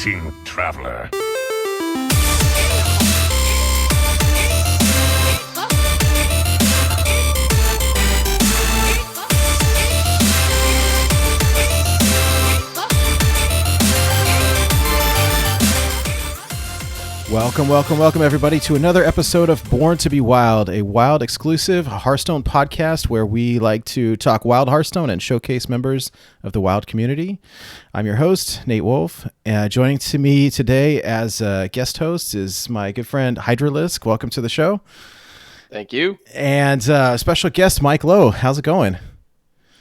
Greeting, traveler. Welcome, everybody, to another episode of Born to be Wild, a Wild exclusive Hearthstone podcast where we like to talk Wild Hearthstone and showcase members of the Wild community. I'm your host, Nate Wolf. Joining to me today as a guest host is my good friend Hydralisk. Welcome to the show. Thank you. And special guest Mike Lowe. How's it going?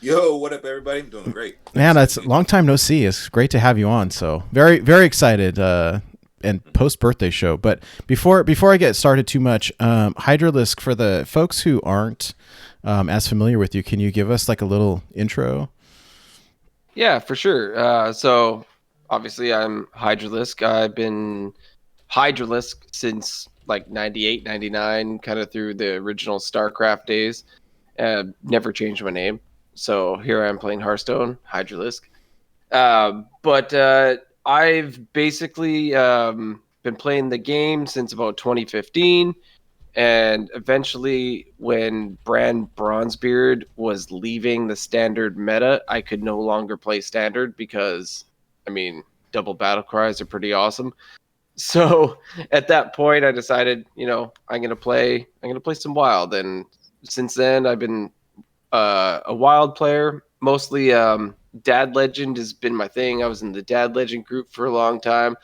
Yo, what up, everybody? I'm doing great. Man, it's a long time no see. It's great to have you on. So very, very excited. And post-birthday show. But before I get started too much, Hydralisk, for the folks who aren't as familiar with you, can you give us like a little intro? Yeah, for sure. So obviously I'm Hydralisk. I've been Hydralisk since like 98, 99, kind of through the original StarCraft days. Never changed my name. So here I am playing Hearthstone, Hydralisk. But I've basically been playing the game since about 2015, and eventually when Brand Bronzebeard was leaving the standard meta, I could no longer play standard because, I mean, double battle cries are pretty awesome. So at that point, I decided, I'm gonna play some Wild, and since then I've been a Wild player, mostly. Dad Legend has been my thing. I was in the Dad Legend group for a long time.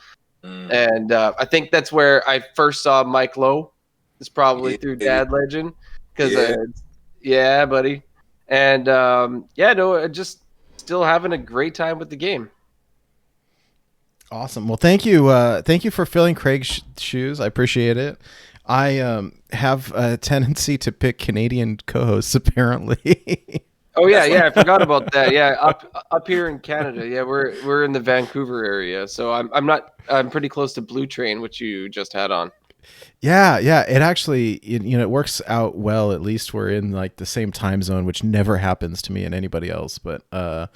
And I think that's where I first saw Mike Lowe. It's probably through Dad Legend. Yeah, buddy. And just still having a great time with the game. Awesome. Well, thank you. Thank you for filling Craig's shoes. I appreciate it. I have a tendency to pick Canadian co-hosts, apparently. Oh yeah, I forgot about that. Yeah, up here in Canada, yeah, we're in the Vancouver area, so I'm pretty close to Blue Train, which you just had on. Yeah, it actually it works out well. At least we're in like the same time zone, which never happens to me and anybody else. But it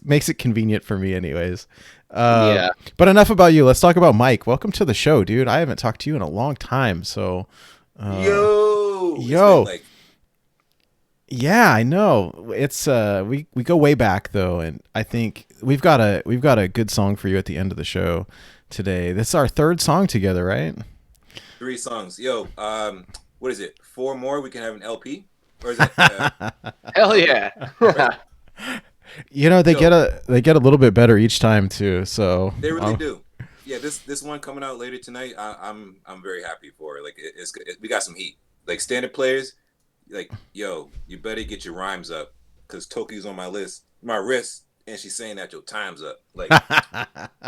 makes it convenient for me, anyways. Yeah. But enough about you. Let's talk about Mike. Welcome to the show, dude. I haven't talked to you in a long time, so. Yo. Yeah, I know. It's we go way back though, and I think we've got a good song for you at the end of the show today. This is our third song together, right? 3 songs. Yo, what is it? 4 more? We can have an LP, or is it? Hell yeah! They get a little bit better each time too. So they really do. Yeah, this one coming out later tonight, I'm very happy for it. Like we got some heat. Like standard players, like yo, you better get your rhymes up because Toki's on my wrist, and she's saying that your time's up. Like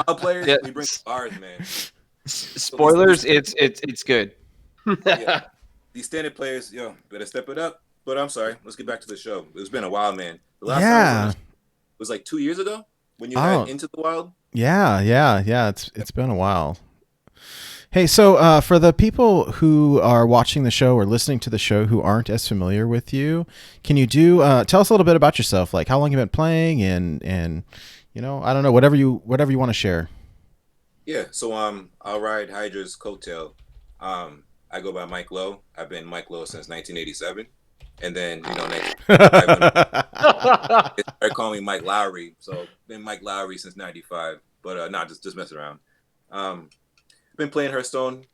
all players, we bring bars, man. Spoilers, it's good. Yeah. These standard players, yo, better step it up. But I'm sorry, let's get back to the show. It's been a while, man. The last time was like 2 years ago when you had Into the Wild. Yeah. It's been a while. Hey, so for the people who are watching the show or listening to the show who aren't as familiar with you, can you tell us a little bit about yourself? Like how long you've been playing and I don't know, whatever you want to share. Yeah, so I'll ride Hydra's coattail. I go by Mike Lowe. I've been Mike Lowe since 1987. And then, next they started calling me Mike Lowry. So been Mike Lowry since 95. But just messing around. Been playing Hearthstone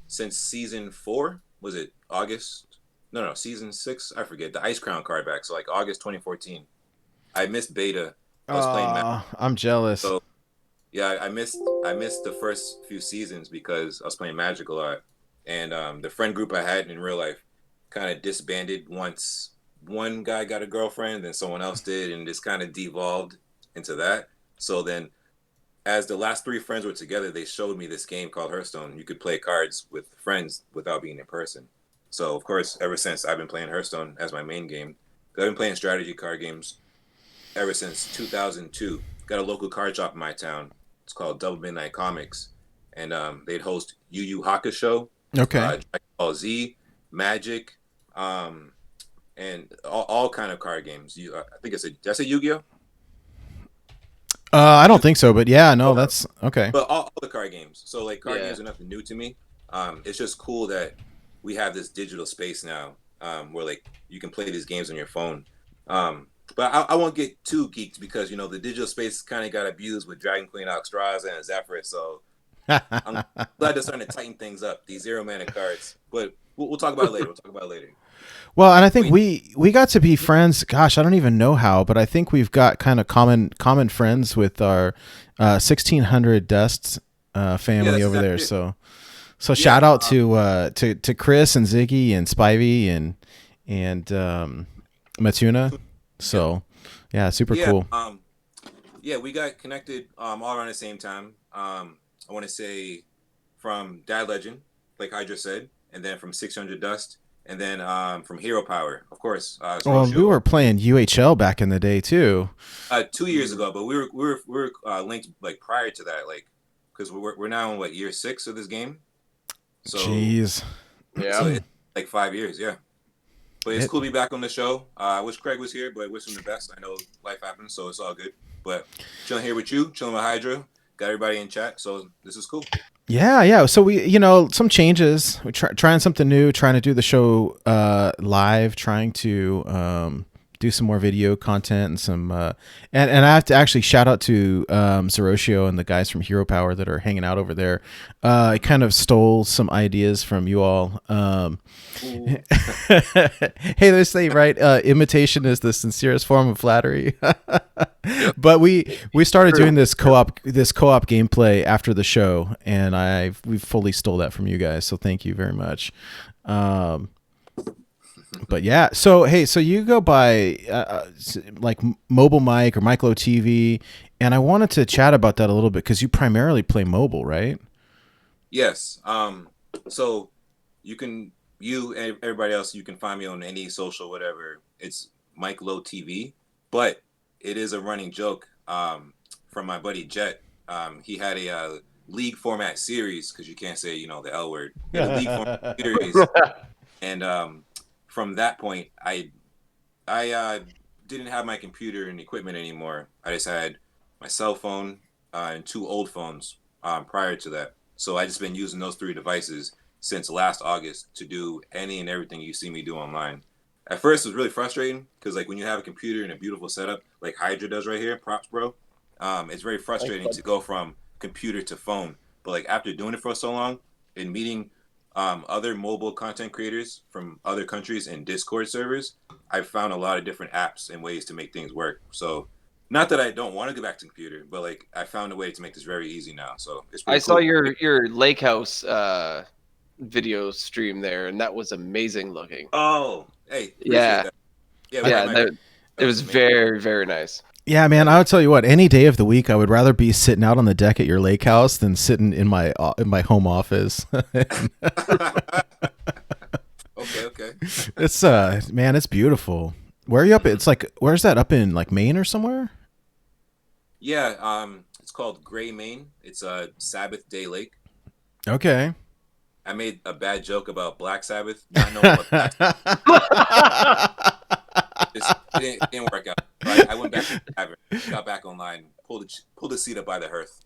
since season 4. Was it August? No, season 6. I forget. The Ice Crown card back. So like August 2014. I missed beta. I was playing Magic. I'm jealous. So yeah, I missed the first few seasons because I was playing Magic a lot. And the friend group I had in real life kind of disbanded once one guy got a girlfriend, then someone else did, and this kind of devolved into that. So then as the last 3 friends were together, they showed me this game called Hearthstone. You could play cards with friends without being in person. So, of course, ever since I've been playing Hearthstone as my main game. I've been playing strategy card games ever since 2002. Got a local card shop in my town. It's called Double Midnight Comics. And they'd host Yu Yu Hakusho, Dragon Ball Z, Magic, and all kind of card games. I think did I say Yu-Gi-Oh? I don't think so, but yeah, no, that's okay. But all the card games. So like card games are nothing new to me. It's just cool that we have this digital space now, where like you can play these games on your phone. But I won't get too geeked because the digital space kind of got abused with Dragon Queen Alexstrasza and Zephyr. So I'm glad they're starting to tighten things up. These 0-mana cards, but we'll talk about it later. Well, and I think we got to be friends. Gosh, I don't even know how, but I think we've got kind of common friends with our 1600 Dust family over there. So shout out to Chris and Ziggy and Spivey and Matuna. So yeah, super cool. We got connected all around the same time. I want to say from Dad Legend, like Hydra said, and then from 600 Dust. And then from Hero Power, of course. We were playing UHL back in the day too. 2 years ago, but we were linked like prior to that, like because we're now in year 6 of this game. So, jeez, yeah, so it's like 5 years, yeah. But it's cool to be back on the show. I wish Craig was here, but I wish him the best. I know life happens, so it's all good. But chilling here with you, chilling with Hydra, got everybody in chat, so this is cool. Yeah. So we, some changes. We're trying something new. Trying to do the show live. Trying to do some more video content and some. And I have to actually shout out to Zeroshio and the guys from Hero Power that are hanging out over there. I kind of stole some ideas from you all. Hey, they say right. Imitation is the sincerest form of flattery. But we started doing this co-op gameplay after the show, and we fully stole that from you guys. So thank you very much. But yeah, so hey, so you go by like Mobile Mike or Mike Lowe TV, and I wanted to chat about that a little bit because you primarily play mobile, right? Yes. So you and everybody else, you can find me on any social, whatever. It's Mike Lowe TV, but it is a running joke from my buddy Jet. He had a league format series, because you can't say the L word. He had a league format series, and from that point, I didn't have my computer and equipment anymore. I just had my cell phone and 2 old phones prior to that. So I just been using those 3 devices since last August to do any and everything you see me do online. At first, it was really frustrating because like when you have a computer and a beautiful setup like Hydra does right here, props, bro. It's very frustrating to go from computer to phone. But like after doing it for so long and meeting other mobile content creators from other countries and Discord servers, I've found a lot of different apps and ways to make things work. So not that I don't want to go back to computer, but like I found a way to make this very easy now. So it's pretty cool. Saw your lake house video stream there, and that was amazing looking. Oh, hey, yeah, that. It was very, very nice. Yeah, man, I would tell you what, any day of the week, I would rather be sitting out on the deck at your lake house than sitting in my home office. Okay. It's man, it's beautiful. Where are you up? It's like, where's that, up in like Maine or somewhere? Yeah, it's called Gray, Maine. It's a Sabbath Day Lake. Okay. I made a bad joke about Black Sabbath, not knowing what Black Sabbath. It didn't work out. I went back to the tavern, got back online, pulled the seat up by the hearth.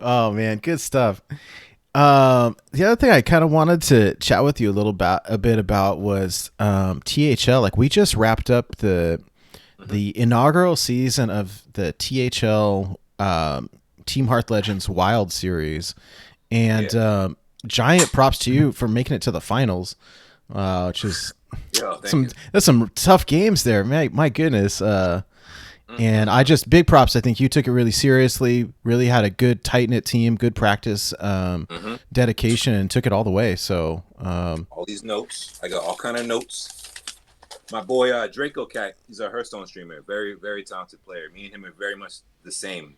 Oh man, good stuff. The other thing I kind of wanted to chat with you a bit about was THL. Like we just wrapped up the inaugural season of the THL Team Hearth Legends Wild series, and giant props to you for making it to the finals, which is that's some tough games there, man. My goodness. And big props. I think you took it really seriously, really had a good tight knit team, good practice, dedication, and took it all the way. So all these notes, I got all kind of notes. My boy Draco Cat, he's a Hearthstone streamer, very, very talented player. Me and him are very much the same.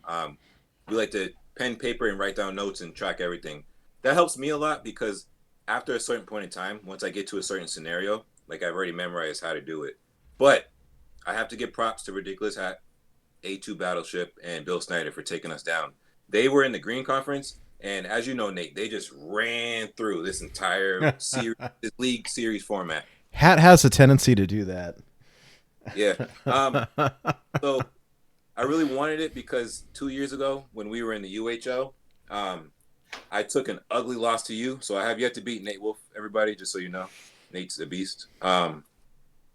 We like to pen, paper, and write down notes and track everything. That helps me a lot because after a certain point in time, once I get to a certain scenario, like I've already memorized how to do it. But I have to give props to Ridiculous Hat, A2 Battleship, and Bill Snyder for taking us down. They were in the Green Conference, and as you know, Nate, they just ran through this entire series, this league series format. Hat has a tendency to do that. Yeah. So I really wanted it because 2 years ago when we were in the UHL, I took an ugly loss to you. So I have yet to beat Nate Wolf, everybody, just so you know. Nate's a beast.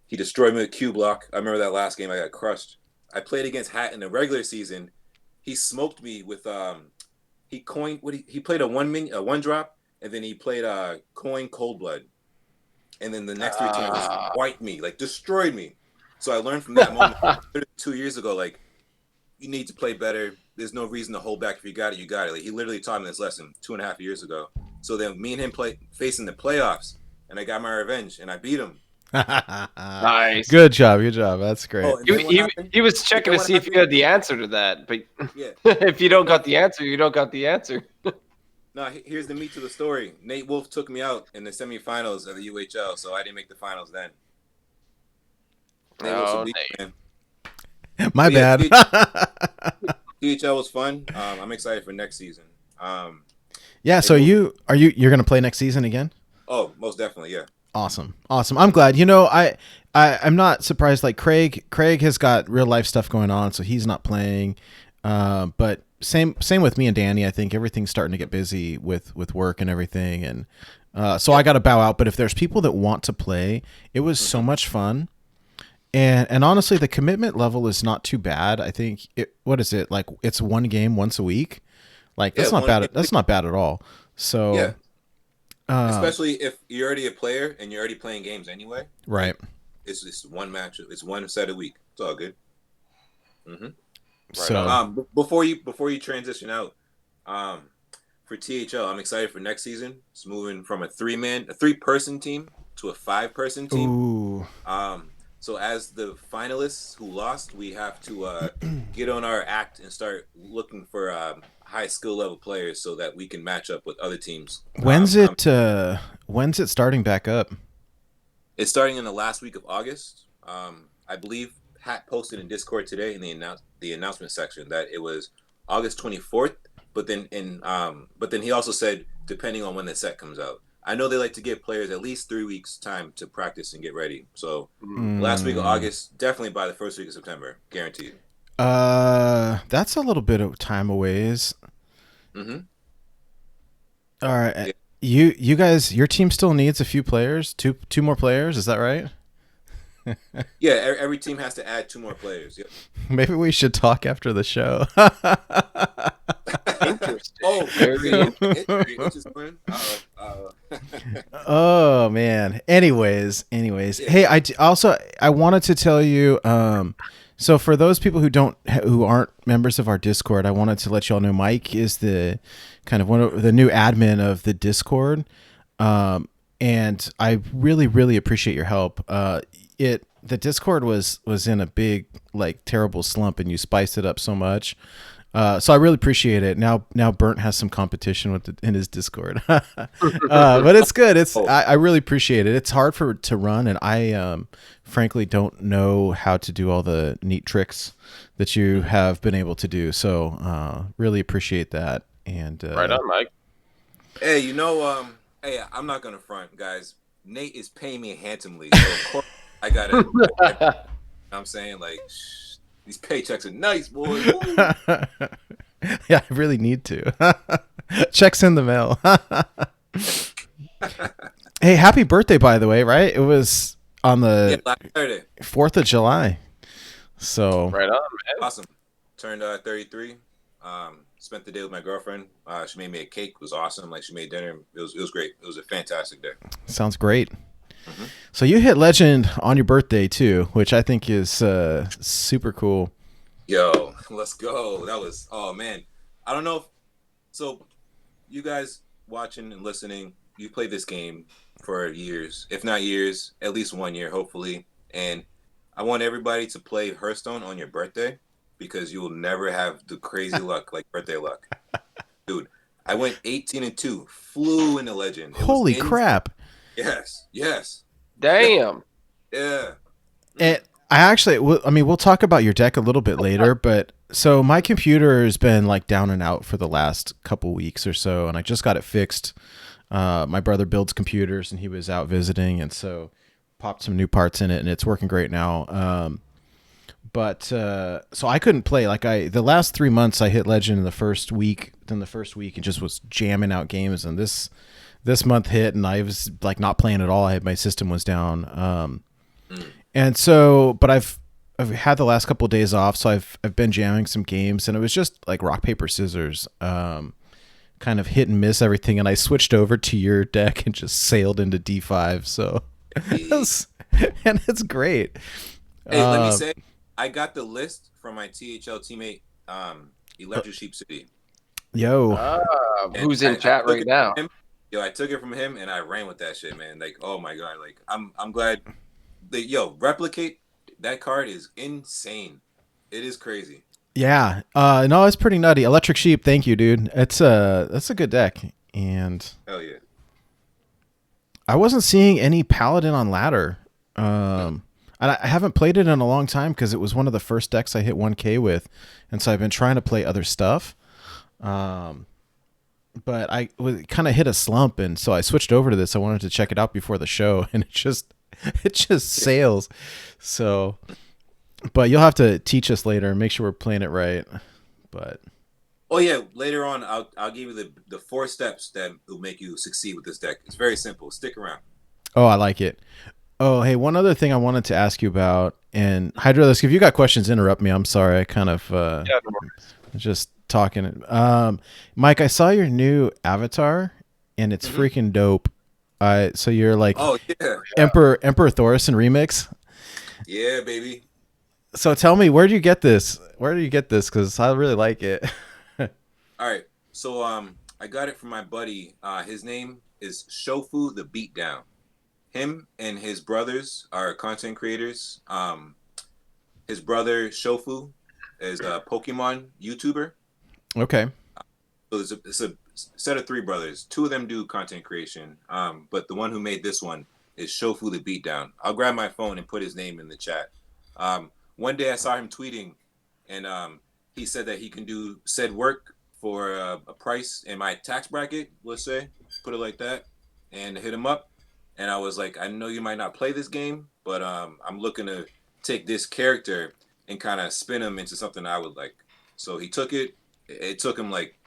He destroyed me with Q block. I remember that last game I got crushed. I played against Hat in the regular season. He smoked me with he coined what he played a one drop, and then he played coin cold blood. And then the next three turns just wiped me, like destroyed me. So I learned from that moment 2 years ago, like, you need to play better. There's no reason to hold back. If you got it, you got it. Like, he literally taught me this lesson 2.5 years ago. So then me and him facing the playoffs, and I got my revenge, and I beat him. Nice. Good job. That's great. Oh, and then what happened? He was checking to see if you had the answer to that, but Yeah. if you don't got the answer, you don't got the answer. No, here's the meat to the story. Nate Wolf took me out in the semifinals of the UHL, so I didn't make the finals then. Nate Wolf's a beast, man. My bad. UHL was fun. I'm excited for next season. Yeah. So you're going to play next season again? Oh, most definitely. Yeah. Awesome. I'm glad. You know, I'm not surprised. Like Craig has got real life stuff going on, so he's not playing. But same with me and Danny. I think everything's starting to get busy with work and everything, and so I got to bow out. But if there's people that want to play, it was so much fun. And honestly, the commitment level is not too bad. I think what is it like? It's one game once a week. Like that's not bad. That's not bad at all. So yeah. Especially if you're already a player and you're already playing games anyway. Right. It's just one match. It's one set a week. It's all good. Mm-hmm. Right. So before you transition out, for THL, I'm excited for next season. It's moving from a 3-person team to a 5-person team. Ooh. So as the finalists who lost, we have to get on our act and start looking for high skill level players so that we can match up with other teams. When's it starting back up? It's starting in the last week of August. I believe Hat posted in Discord today in the announcement section that it was August 24th. But then he also said depending on when the set comes out. I know they like to give players at least 3 weeks time to practice and get ready. So last week of August, definitely by the first week of September, guaranteed. That's a little bit of time away. Mm-hmm. All right. Yeah. You guys, your team still needs a few players, two more players. Is that right? Yeah, every team has to add 2 more players. Yep. Maybe we should talk after the show. Interesting. Oh, very interesting. Oh man. Anyways. Yeah. Hey, I wanted to tell you. So for those people who aren't members of our Discord, I wanted to let y'all know Mike is the kind of one of the new admin of the Discord, and I really, really appreciate your help. The Discord was in a big, like, terrible slump, and you spiced it up so much. So I really appreciate it. Now Burnt has some competition in his Discord, but it's good. I really appreciate it. It's hard to run, and I frankly don't know how to do all the neat tricks that you have been able to do. So really appreciate that. And right on, Mike. Hey, hey, I'm not gonna front, guys. Nate is paying me handsomely, so of course I gotta. I'm saying, like, these paychecks are nice, boy. Yeah, I really need to. Checks in the mail. Hey, happy birthday, by the way, right? It was on the 4th of July. So right on, man. Awesome. Turned 33. Spent the day with my girlfriend. She made me a cake. It was awesome. Like, she made dinner. It was great. It was a fantastic day. Sounds great. Mm-hmm. So you hit legend on your birthday too, which I think is super cool. Yo, let's go. That was, oh man. I don't know so you guys watching and listening, you played this game for years, if not years, at least 1 year, hopefully. And I want everybody to play Hearthstone on your birthday because you will never have the crazy luck like birthday luck. Dude, I went 18-2, flew into legend. Holy crap. Yes. Damn. Yeah. And we'll talk about your deck a little bit later, but so my computer has been like down and out for the last couple weeks or so, and I just got it fixed. My brother builds computers, and he was out visiting, and so popped some new parts in it, and it's working great now. But so I couldn't play the last 3 months I hit Legend in the first week, and just was jamming out games, and this month hit and I was like not playing at all. My system was down. And so, but I've had the last couple of days off, so I've been jamming some games, and it was just like rock, paper, scissors, kind of hit and miss everything. And I switched over to your deck and just sailed into D5. So, and it's great. Hey, let me say, I got the list from my THL teammate, Electric Sheep City. Yo, who's in chat right now? I took it from him and I ran with that shit, man. Like, oh my god, like I'm glad. Replicate that card is insane. It is crazy. Yeah, no, it's pretty nutty. Electric Sheep, thank you, dude. That's a good deck, and hell yeah. I wasn't seeing any Paladin on ladder. And I haven't played it in a long time because it was one of the first decks I hit 1K with, and so I've been trying to play other stuff. But I kind of hit a slump, and so I switched over to this. I wanted to check it out before the show, and it just sails. So, but you'll have to teach us later and make sure we're playing it right. But oh yeah, later on I'll give you the 4 steps that will make you succeed with this deck. It's very simple. Stick around. Oh, I like it. Oh, hey, one other thing I wanted to ask you about, and Hydralisk, if you got questions, interrupt me. I'm sorry, I kind of just talking. Mike, I saw your new avatar, and it's freaking dope. So you're like, oh yeah, Emperor Thorison remix. Yeah, baby. So tell me, where do you get this? Because I really like it. All right, so I got it from my buddy. His name is Shofu the Beatdown. Him and his brothers are content creators. His brother Shofu is a Pokemon YouTuber. Okay. So it's a set of 3 brothers. 2 of them do content creation. But the one who made this one is Shofu the Beatdown. I'll grab my phone and put his name in the chat. One day I saw him tweeting, and he said that he can do said work for a price in my tax bracket, let's say, put it like that, and hit him up. And I was like, I know you might not play this game, but I'm looking to take this character and kind of spin him into something I would like. So he took it. It took him like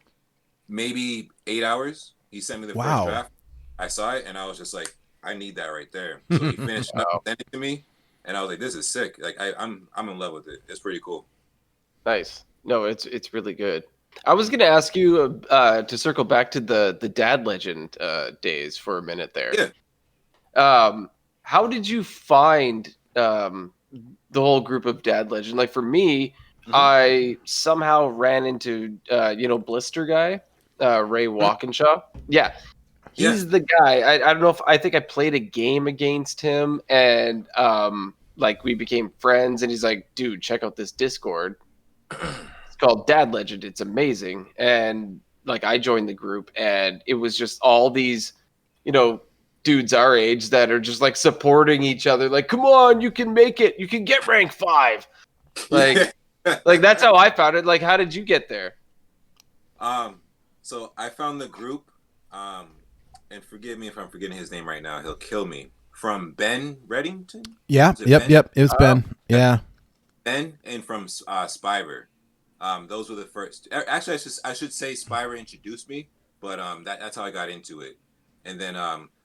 maybe 8 hours. He sent me the first draft. I saw it, and I was just like, I need that right there. So he finished up, sent it to me, and I was like, this is sick. Like I'm in love with it. It's pretty cool. Nice. No, it's really good. I was gonna ask you to circle back to the Dad Legend days for a minute there. Yeah. How did you find the whole group of Dad Legend? Like for me, I somehow ran into Blister guy, Ray Walkinshaw. Yeah. He's the guy. I don't know if I think I played a game against him, and like we became friends, and he's like, dude, check out this Discord. It's called Dad Legend. It's amazing. And like I joined the group, and it was just all these, dudes our age that are just like supporting each other. Like, come on, you can make it. You can get rank 5. Like, like that's how I found it. Like, how did you get there? So I found the group, and forgive me if I'm forgetting his name right now. He'll kill me. From Ben Reddington? Yeah. Yep. It was Ben. Yeah. Ben and from Spyver. Those were the first. Actually, I should say Spyver introduced me, but that's how I got into it. And then,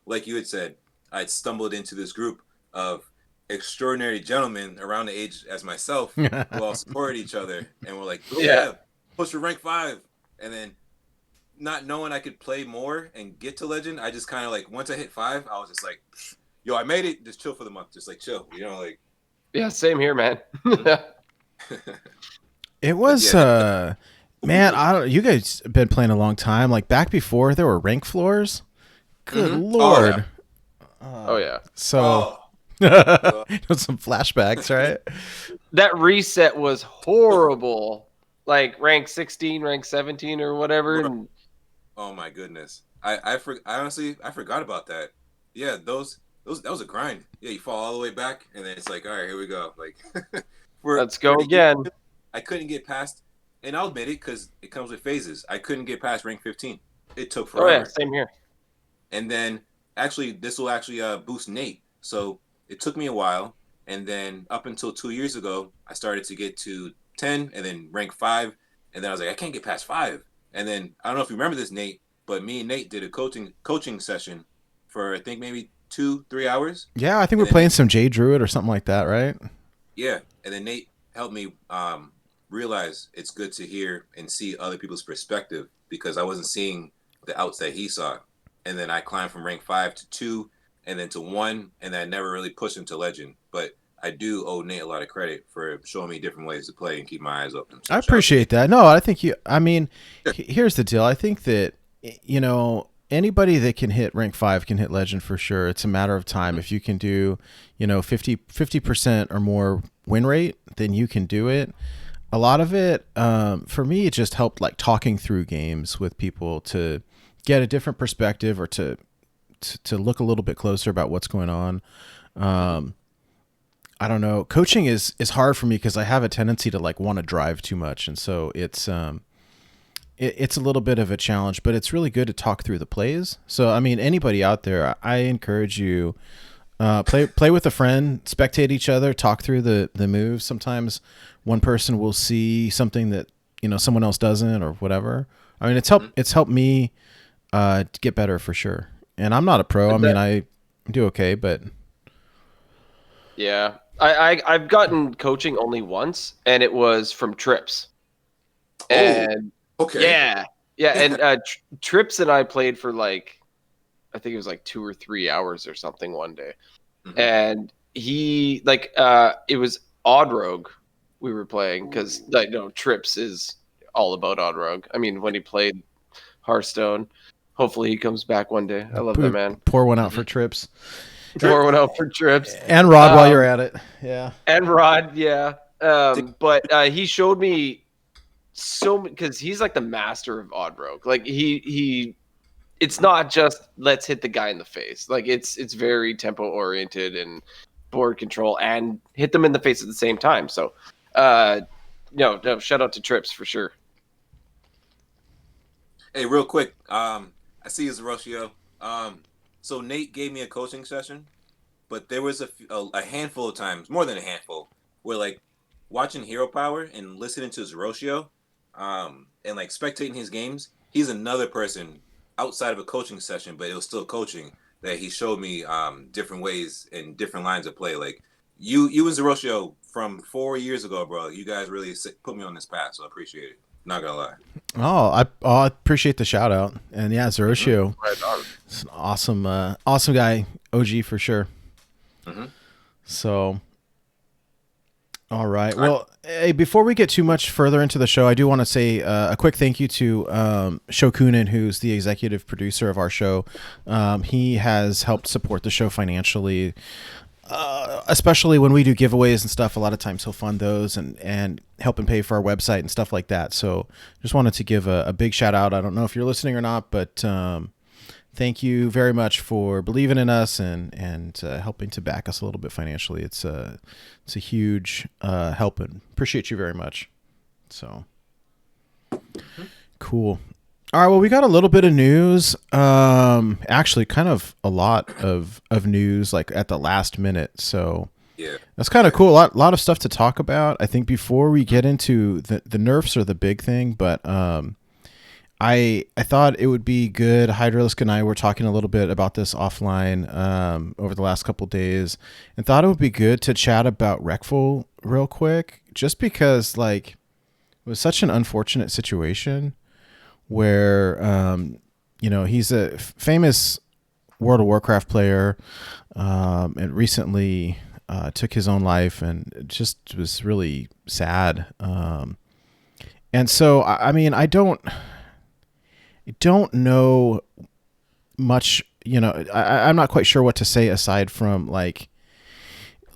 like you had said, I'd stumbled into this group of extraordinary gentlemen around the age as myself who all supported each other, and were like, oh, yeah, push for rank 5. And then, not knowing I could play more and get to Legend, I just kind of like, once I hit 5, I was just like, yo, I made it. Just chill for the month. Just like chill, like. Yeah, same here, man. It was, man, I don't. You guys have been playing a long time. Like back before there were rank floors. Good Lord. Oh yeah. So some flashbacks, right? That reset was horrible. Like rank 16, rank 17, or whatever. And... Oh my goodness. I honestly forgot about that. Yeah, that was a grind. Yeah, you fall all the way back, and then it's like, all right, here we go. Like, let's go again. I couldn't get past, and I'll admit it because it comes with phases. I couldn't get past rank 15. It took forever. Oh yeah, same here. And then actually, this will actually boost Nate. So it took me a while, and then up until 2 years ago, I started to get to 10, and then rank 5, and then I was like, I can't get past 5, and then I don't know if you remember this, Nate, but me and Nate did a coaching session for I think maybe 2-3 hours. Yeah, I think we're playing some J Druid or something like that, right? Yeah, and then Nate helped me realize it's good to hear and see other people's perspective, because I wasn't seeing the outs that he saw. And then I climbed from rank 5 to 2, and then to 1, and I never really pushed into legend. But I do owe Nate a lot of credit for showing me different ways to play and keep my eyes open. So I appreciate that. No, I think here's the deal. I think that, anybody that can hit rank 5 can hit legend for sure. It's a matter of time. If you can do, 50% or more win rate, then you can do it. A lot of it, for me, it just helped like talking through games with people to get a different perspective, or to look a little bit closer about what's going on. I don't know. Coaching is hard for me because I have a tendency to like want to drive too much. And so it's a little bit of a challenge, but it's really good to talk through the plays. So, I mean, anybody out there, I encourage you, play with a friend, spectate each other, talk through the moves. Sometimes one person will see something that, someone else doesn't, or whatever. I mean, it's helped me get better for sure. And I'm not a pro. I do okay, but yeah, I've gotten coaching only once, and it was from Trips. And okay. Yeah, and Trips and I played for like, I think it was like 2 or 3 hours or something one day. Mm-hmm. And he it was Odd Rogue we were playing, because Trips is all about Odd Rogue. I mean, when he played Hearthstone, hopefully he comes back one day. I love that man. Pour one out for Trips. Pour one out for Trips. And Rod while you're at it. Yeah. And Rod, yeah. But he showed me because he's like the master of Odd Rogue. Like he it's not just let's hit the guy in the face. Like it's very tempo oriented and board control, and hit them in the face at the same time. So no, shout out to Trips for sure. Hey, real quick, I see you, Zeroshio. So Nate gave me a coaching session, but there was a handful of times, more than a handful, where like watching Hero Power and listening to Zeroshio, and like spectating his games, he's another person outside of a coaching session, but it was still coaching, that he showed me different ways and different lines of play. Like you and Zeroshio from 4 years ago, bro. You guys really put me on this path, so I appreciate it. Not gonna lie. Oh, I appreciate the shout out. And yeah, Zeroshio, it's an awesome guy, OG for sure. Mm-hmm. So, all right. Well, hey, before we get too much further into the show, I do want to say a quick thank you to Shokunin, who's the executive producer of our show. He has helped support the show financially. Especially when we do giveaways and stuff, a lot of times he'll fund those and help and pay for our website and stuff like that. So just wanted to give a big shout out. I don't know if you're listening or not, but thank you very much for believing in us and helping to back us a little bit financially. It's a huge help, and appreciate you very much. So cool. All right, well, we got a little bit of news. Actually, kind of a lot of news, like at the last minute. So yeah, that's kind of cool. A lot of stuff to talk about. I think before we get into the nerfs are the big thing, but I thought it would be good. Hydralisk and I were talking a little bit about this offline over the last couple of days, and thought it would be good to chat about Reckful real quick, just because like it was such an unfortunate situation. Where, he's a famous World of Warcraft player, and recently took his own life, and it just was really sad. And so, I mean, I don't know much, I'm not quite sure what to say aside from like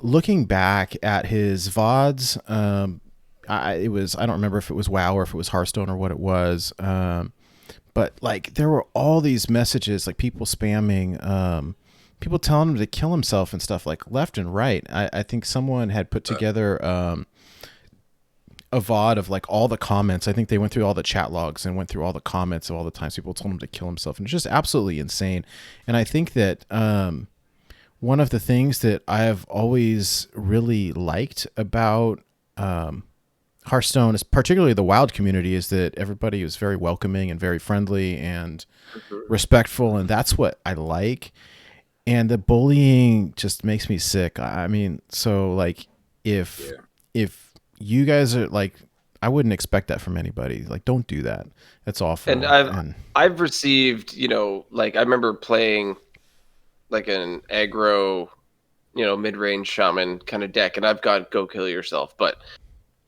looking back at his VODs. I don't remember if it was WoW or if it was Hearthstone or what it was. But like there were all these messages, like people spamming, people telling him to kill himself and stuff like left and right. I think someone had put together a VOD of like all the comments. I think they went through all the chat logs and went through all the comments of all the times people told him to kill himself. And it's just absolutely insane. And I think that one of the things that I have always really liked about Hearthstone, is particularly the wild community, is that everybody was very welcoming and very friendly and respectful, and that's what I like. And the bullying just makes me sick. I mean, so like if you guys are like, I wouldn't expect that from anybody. Like, don't do that. That's awful. And I've received, like I remember playing like an aggro, mid-range shaman kind of deck, and I've got go kill yourself. But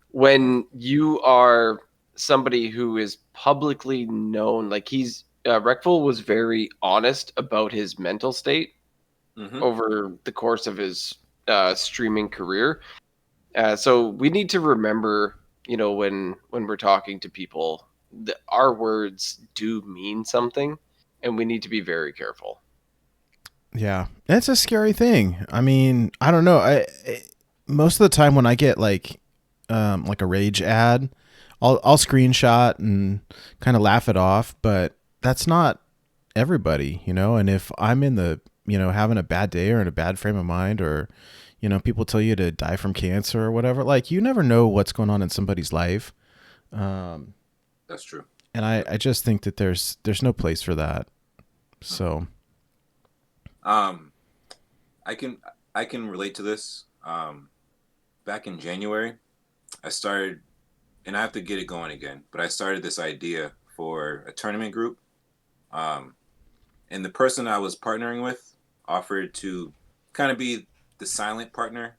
when you are somebody who is publicly known, like Reckful was very honest about his mental state over the course of his streaming career. So we need to remember, when we're talking to people, our words do mean something, and we need to be very careful. Yeah, it's a scary thing. I mean, I don't know. Most of the time when I get like a rage ad, I'll screenshot and kind of laugh it off, but that's not everybody, And if I'm in the, having a bad day or in a bad frame of mind, or, people tell you to die from cancer or whatever, like, you never know what's going on in somebody's life. That's true. And I just think that there's no place for that. So, I can relate to this. Back in January, I started, and I have to get it going again, but I started this idea for a tournament group. And the person I was partnering with offered to kind of be the silent partner,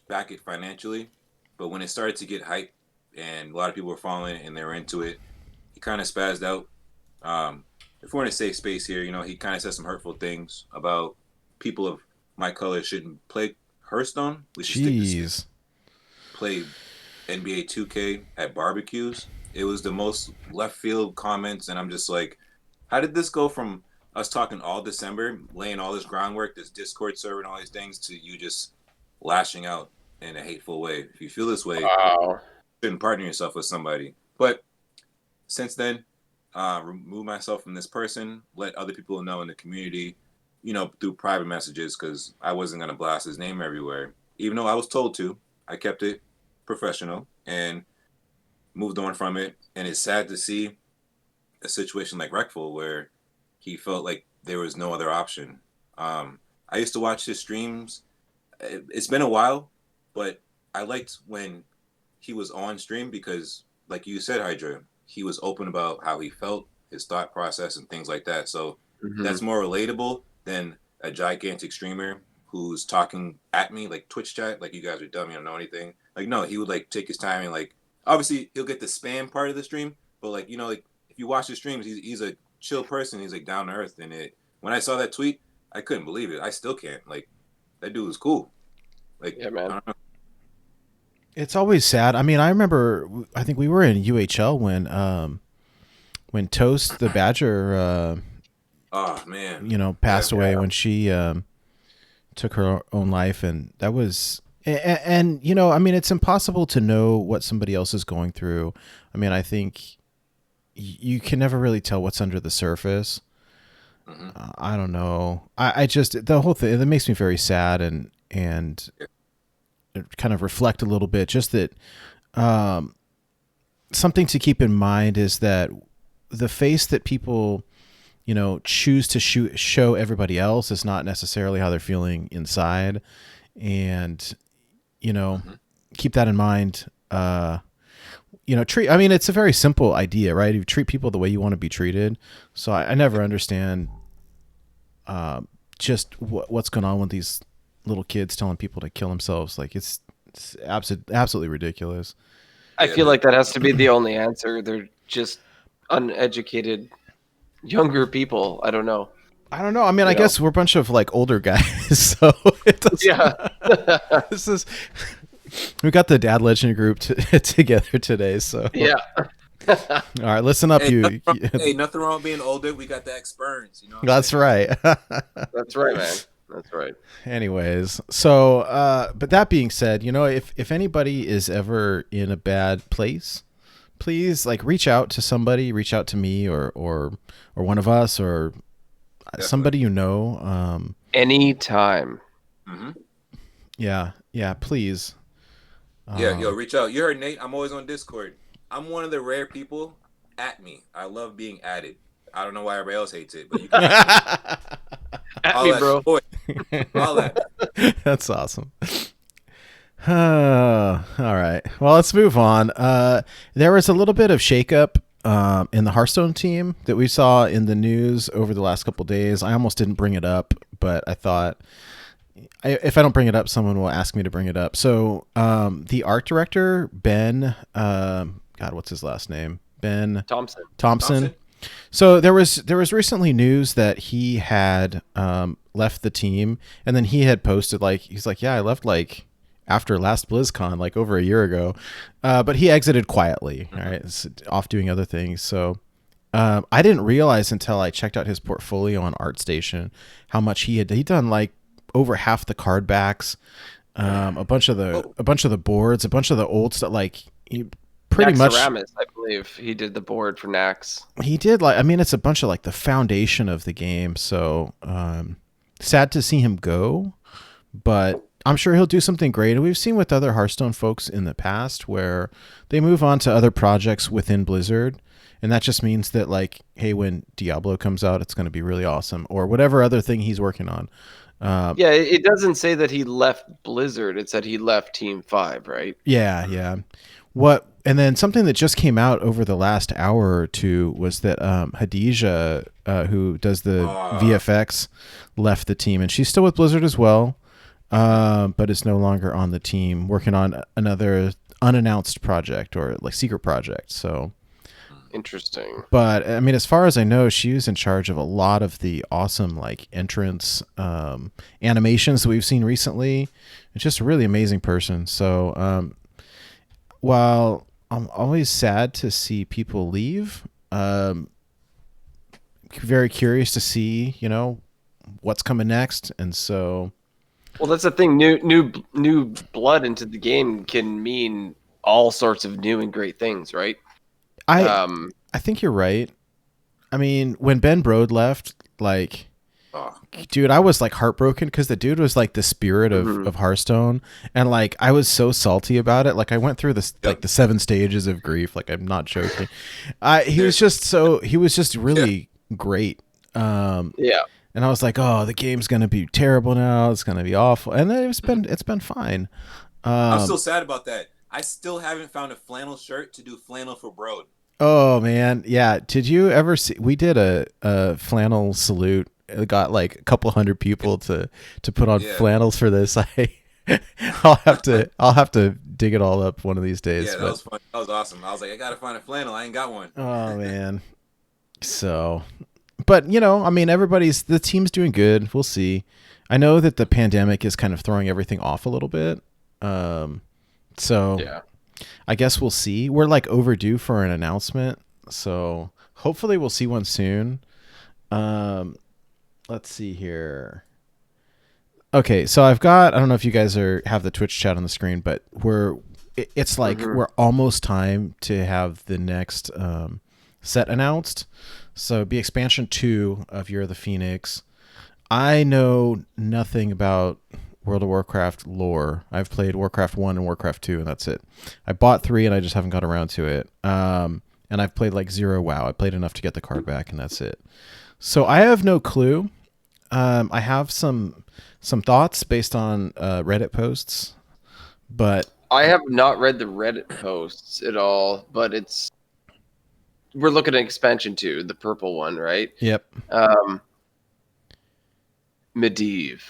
back it financially. But when it started to get hype and a lot of people were following it and they were into it, he kind of spazzed out. If we're in a safe space here, he kind of said some hurtful things about people of my color shouldn't play Hearthstone. We should stick to play NBA 2K at barbecues. It was the most left field comments, and I'm just like, how did this go from us talking all December, laying all this groundwork, this Discord server and all these things, to you just lashing out in a hateful way? If you feel this way, you shouldn't partner yourself with somebody. But since then, remove myself from this person, let other people know in the community, through private messages, because I wasn't going to blast his name everywhere. Even though I was told to, I kept it professional and moved on from it. And it's sad to see a situation like Reckful where he felt like there was no other option. I used to watch his streams. It's been a while, but I liked when he was on stream because, like you said, Hydra, he was open about how he felt, his thought process, and things like that. So that's more relatable than a gigantic streamer who's talking at me like Twitch chat, like you guys are dumb, you don't know anything. Like, no, he would like take his time and like, obviously he'll get the spam part of the stream, but like, like if you watch his streams, he's a chill person. He's like down to earth. And when I saw that tweet, I couldn't believe it. I still can't. Like, that dude was cool. Like, yeah, man. I don't know. It's always sad. I mean, I remember, I think we were in UHL when Toast the Badger, oh man, passed away when she took her own life, and that was, and I mean, it's impossible to know what somebody else is going through. I mean, I think you can never really tell what's under the surface. I don't know. I just, the whole thing, that makes me very sad and kind of reflect a little bit. Just that something to keep in mind is that the face that people, choose to show everybody else is not necessarily how they're feeling inside. And, keep that in mind. I mean, it's a very simple idea, right? You treat people the way you want to be treated. So I never understand just what's going on with these little kids telling people to kill themselves. Like, it's absolutely ridiculous. I feel like that has to be the only answer. They're just uneducated younger people. I don't know. I mean, I guess we're a bunch of like older guys, so it doesn't. Yeah. We got the Dad Legend group together today, so yeah. All right, listen up, nothing wrong with being older. We got the experience, That's right. That's right, man. That's right. Anyways, so but that being said, if anybody is ever in a bad place, please like reach out to somebody, reach out to me or one of us or somebody Anytime. Mm-hmm. Yeah, please. Yeah, yo, reach out. You heard Nate. I'm always on Discord. I'm one of the rare people. At me. I love being added. I don't know why everybody else hates it, but you can add me. At All me, that bro. boy. All that. That's awesome. All right. Well, let's move on. There was a little bit of shakeup in the Hearthstone team that we saw in the news over the last couple of days. I almost didn't bring it up, but I thought if I don't bring it up, someone will ask me to bring it up. So the art director, Ben, God, what's his last name? Ben Thompson. So there was recently news that he had left the team, and then he had posted he's like, yeah, I left after last BlizzCon, over a year ago, but he exited quietly. All right, it's off doing other things. So I didn't realize until I checked out his portfolio on ArtStation how much he'd done over half the card backs, a bunch of the boards, a bunch of the old stuff. Pretty much, I believe he did the board for Nax. He did it's a bunch of the foundation of the game. So sad to see him go, but I'm sure he'll do something great. And we've seen with other Hearthstone folks in the past where they move on to other projects within Blizzard. And that just means that hey, when Diablo comes out, it's going to be really awesome, or whatever other thing he's working on. Yeah, it doesn't say that he left Blizzard. It said he left Team 5, right? Yeah. And then something that just came out over the last hour or two was that Hadija, who does the VFX, left the team, and she's still with Blizzard as well, but is no longer on the team, working on another unannounced project or secret project. So interesting. But as far as I know, she was in charge of a lot of the awesome entrance animations that we've seen recently. It's just a really amazing person. So while I'm always sad to see people leave, very curious to see what's coming next. And so, well, that's the thing. New blood into the game can mean all sorts of new and great things, right? I think you're right. When Ben Brode left, dude, I was heartbroken because the dude was the spirit of Hearthstone, and I was so salty about it. I went through this the 7 stages of grief. I'm not joking. He was just really great. Yeah. And I was like, oh, the game's gonna be terrible now. It's gonna be awful. And then it's been fine. I'm still sad about that. I still haven't found a flannel shirt to do flannel for Brode. Oh man, yeah. Did you ever see? We did a flannel salute. It got a couple hundred people to put on flannels for this. I'll have to dig it all up one of these days. Yeah, that was fun. That was awesome. I was like, I gotta find a flannel. I ain't got one. Oh man. So, but the team's doing good. We'll see. I know that the pandemic is kind of throwing everything off a little bit. So yeah. I guess we'll see. We're overdue for an announcement, so hopefully we'll see one soon. Let's see here. Okay, so I don't know if you guys have the Twitch chat on the screen, but we're almost time to have the next set announced. So it'd be expansion 2 of Year of the Phoenix. I know nothing about World of Warcraft lore. I've played Warcraft 1 and Warcraft 2, and that's it. I bought 3 and I just haven't got around to it. And I've played 0 WoW. I played enough to get the card back, and that's it. So I have no clue. I have some thoughts based on Reddit posts, but I have not read the Reddit posts at all, but we're looking at expansion 2, the purple one, right? Yep. Medivh.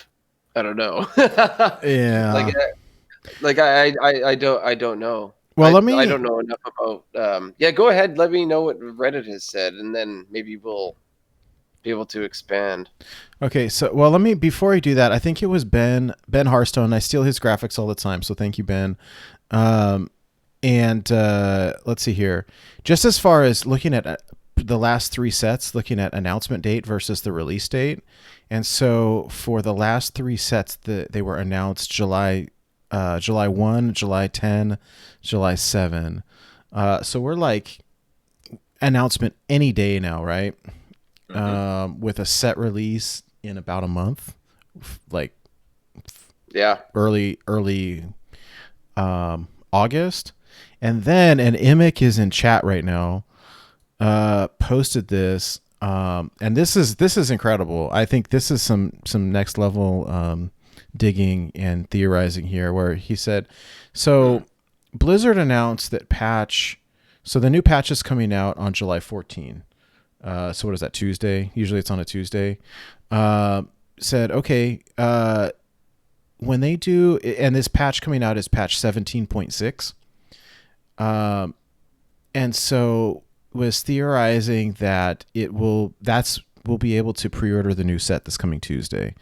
I don't know. Yeah. I don't know. Well, I don't know enough about. Yeah, go ahead. Let me know what Reddit has said, and then maybe we'll be able to expand. Okay, so before I do that, I think it was Ben Hearthstone. I steal his graphics all the time, so thank you, Ben. And let's see here. Just as far as looking at the last 3 sets, looking at announcement date versus the release date. And so for the last 3 sets, they were announced July 1, July 10, July 7. So we're announcement any day now, right? Mm-hmm. With a set release in about a month like Yeah. early August. And then, and Imic is in chat right now, posted this, and this is incredible. I think this is some next level digging and theorizing here, where he said, so Blizzard announced that so the new patch is coming out on July 14. So what is that, Tuesday? Usually it's on a Tuesday. Said, okay, when they do, and this patch coming out is patch 17.6. And so was theorizing that we'll be able to pre-order the new set this coming Tuesday,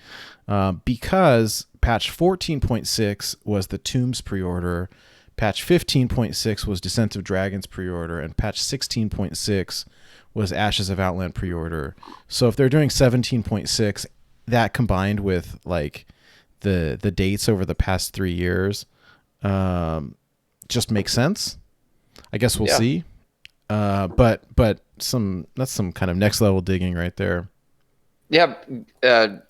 because patch 14.6 was the Tombs pre-order, patch 15.6 was Descent of Dragons pre-order, and patch 16.6 was Ashes of Outland pre-order. So if they're doing 17.6, that combined with like the dates over the past 3 years, just makes sense. I guess we'll see. But that's some kind of next level digging right there. Yeah.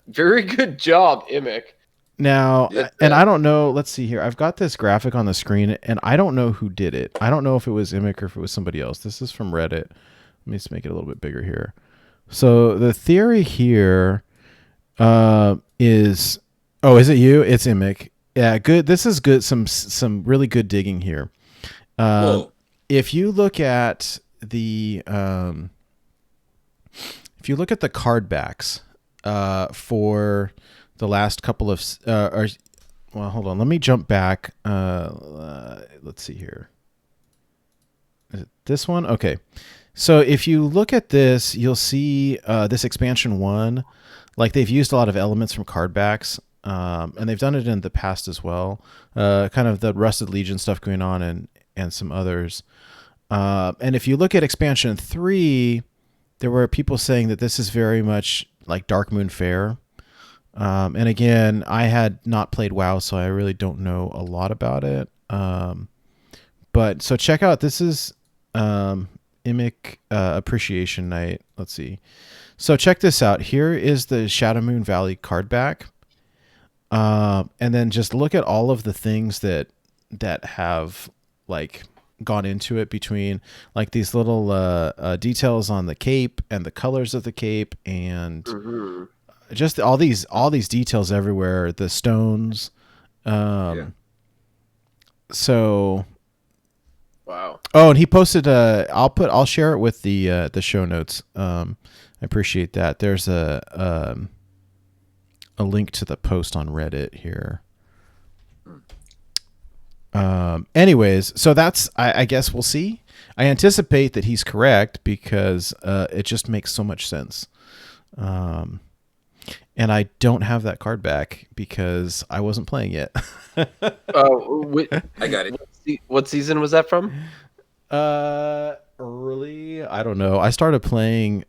Very good job, Imic. Now, and I don't know, let's see here. I've got this graphic on the screen, and I don't know who did it. I don't know if it was Imic or if it was somebody else. This is from Reddit. Let me just make it a little bit bigger here. So the theory here is it you? It's Imic. Yeah, good. This is good. Some really good digging here. If you look at the card backs for the last couple of hold on, let me jump back. Let's see here. Is it this one? Okay. So if you look at this, you'll see this expansion 1, like they've used a lot of elements from card backs, and they've done it in the past as well. Kind of the Rusted Legion stuff going on and some others. And if you look at expansion 3, there were people saying that this is very much like Dark Moon Fair. And again, I had not played WoW, so I really don't know a lot about it. But so check out, this is Imic Appreciation Night. Let's see. So check this out. Here is the Shadow Moon Valley card back. And then just look at all of the things that have like gone into it, between like these little details on the cape and the colors of the cape, and just all these details everywhere, the stones. So wow. Oh, and he posted I'll share it with the show notes. I appreciate that. There's a link to the post on Reddit here. Anyways, so that's, I guess we'll see. I anticipate that he's correct, because it just makes so much sense. And I don't have that card back because I wasn't playing it. I got it. What season was that from? Early. I don't know. I started playing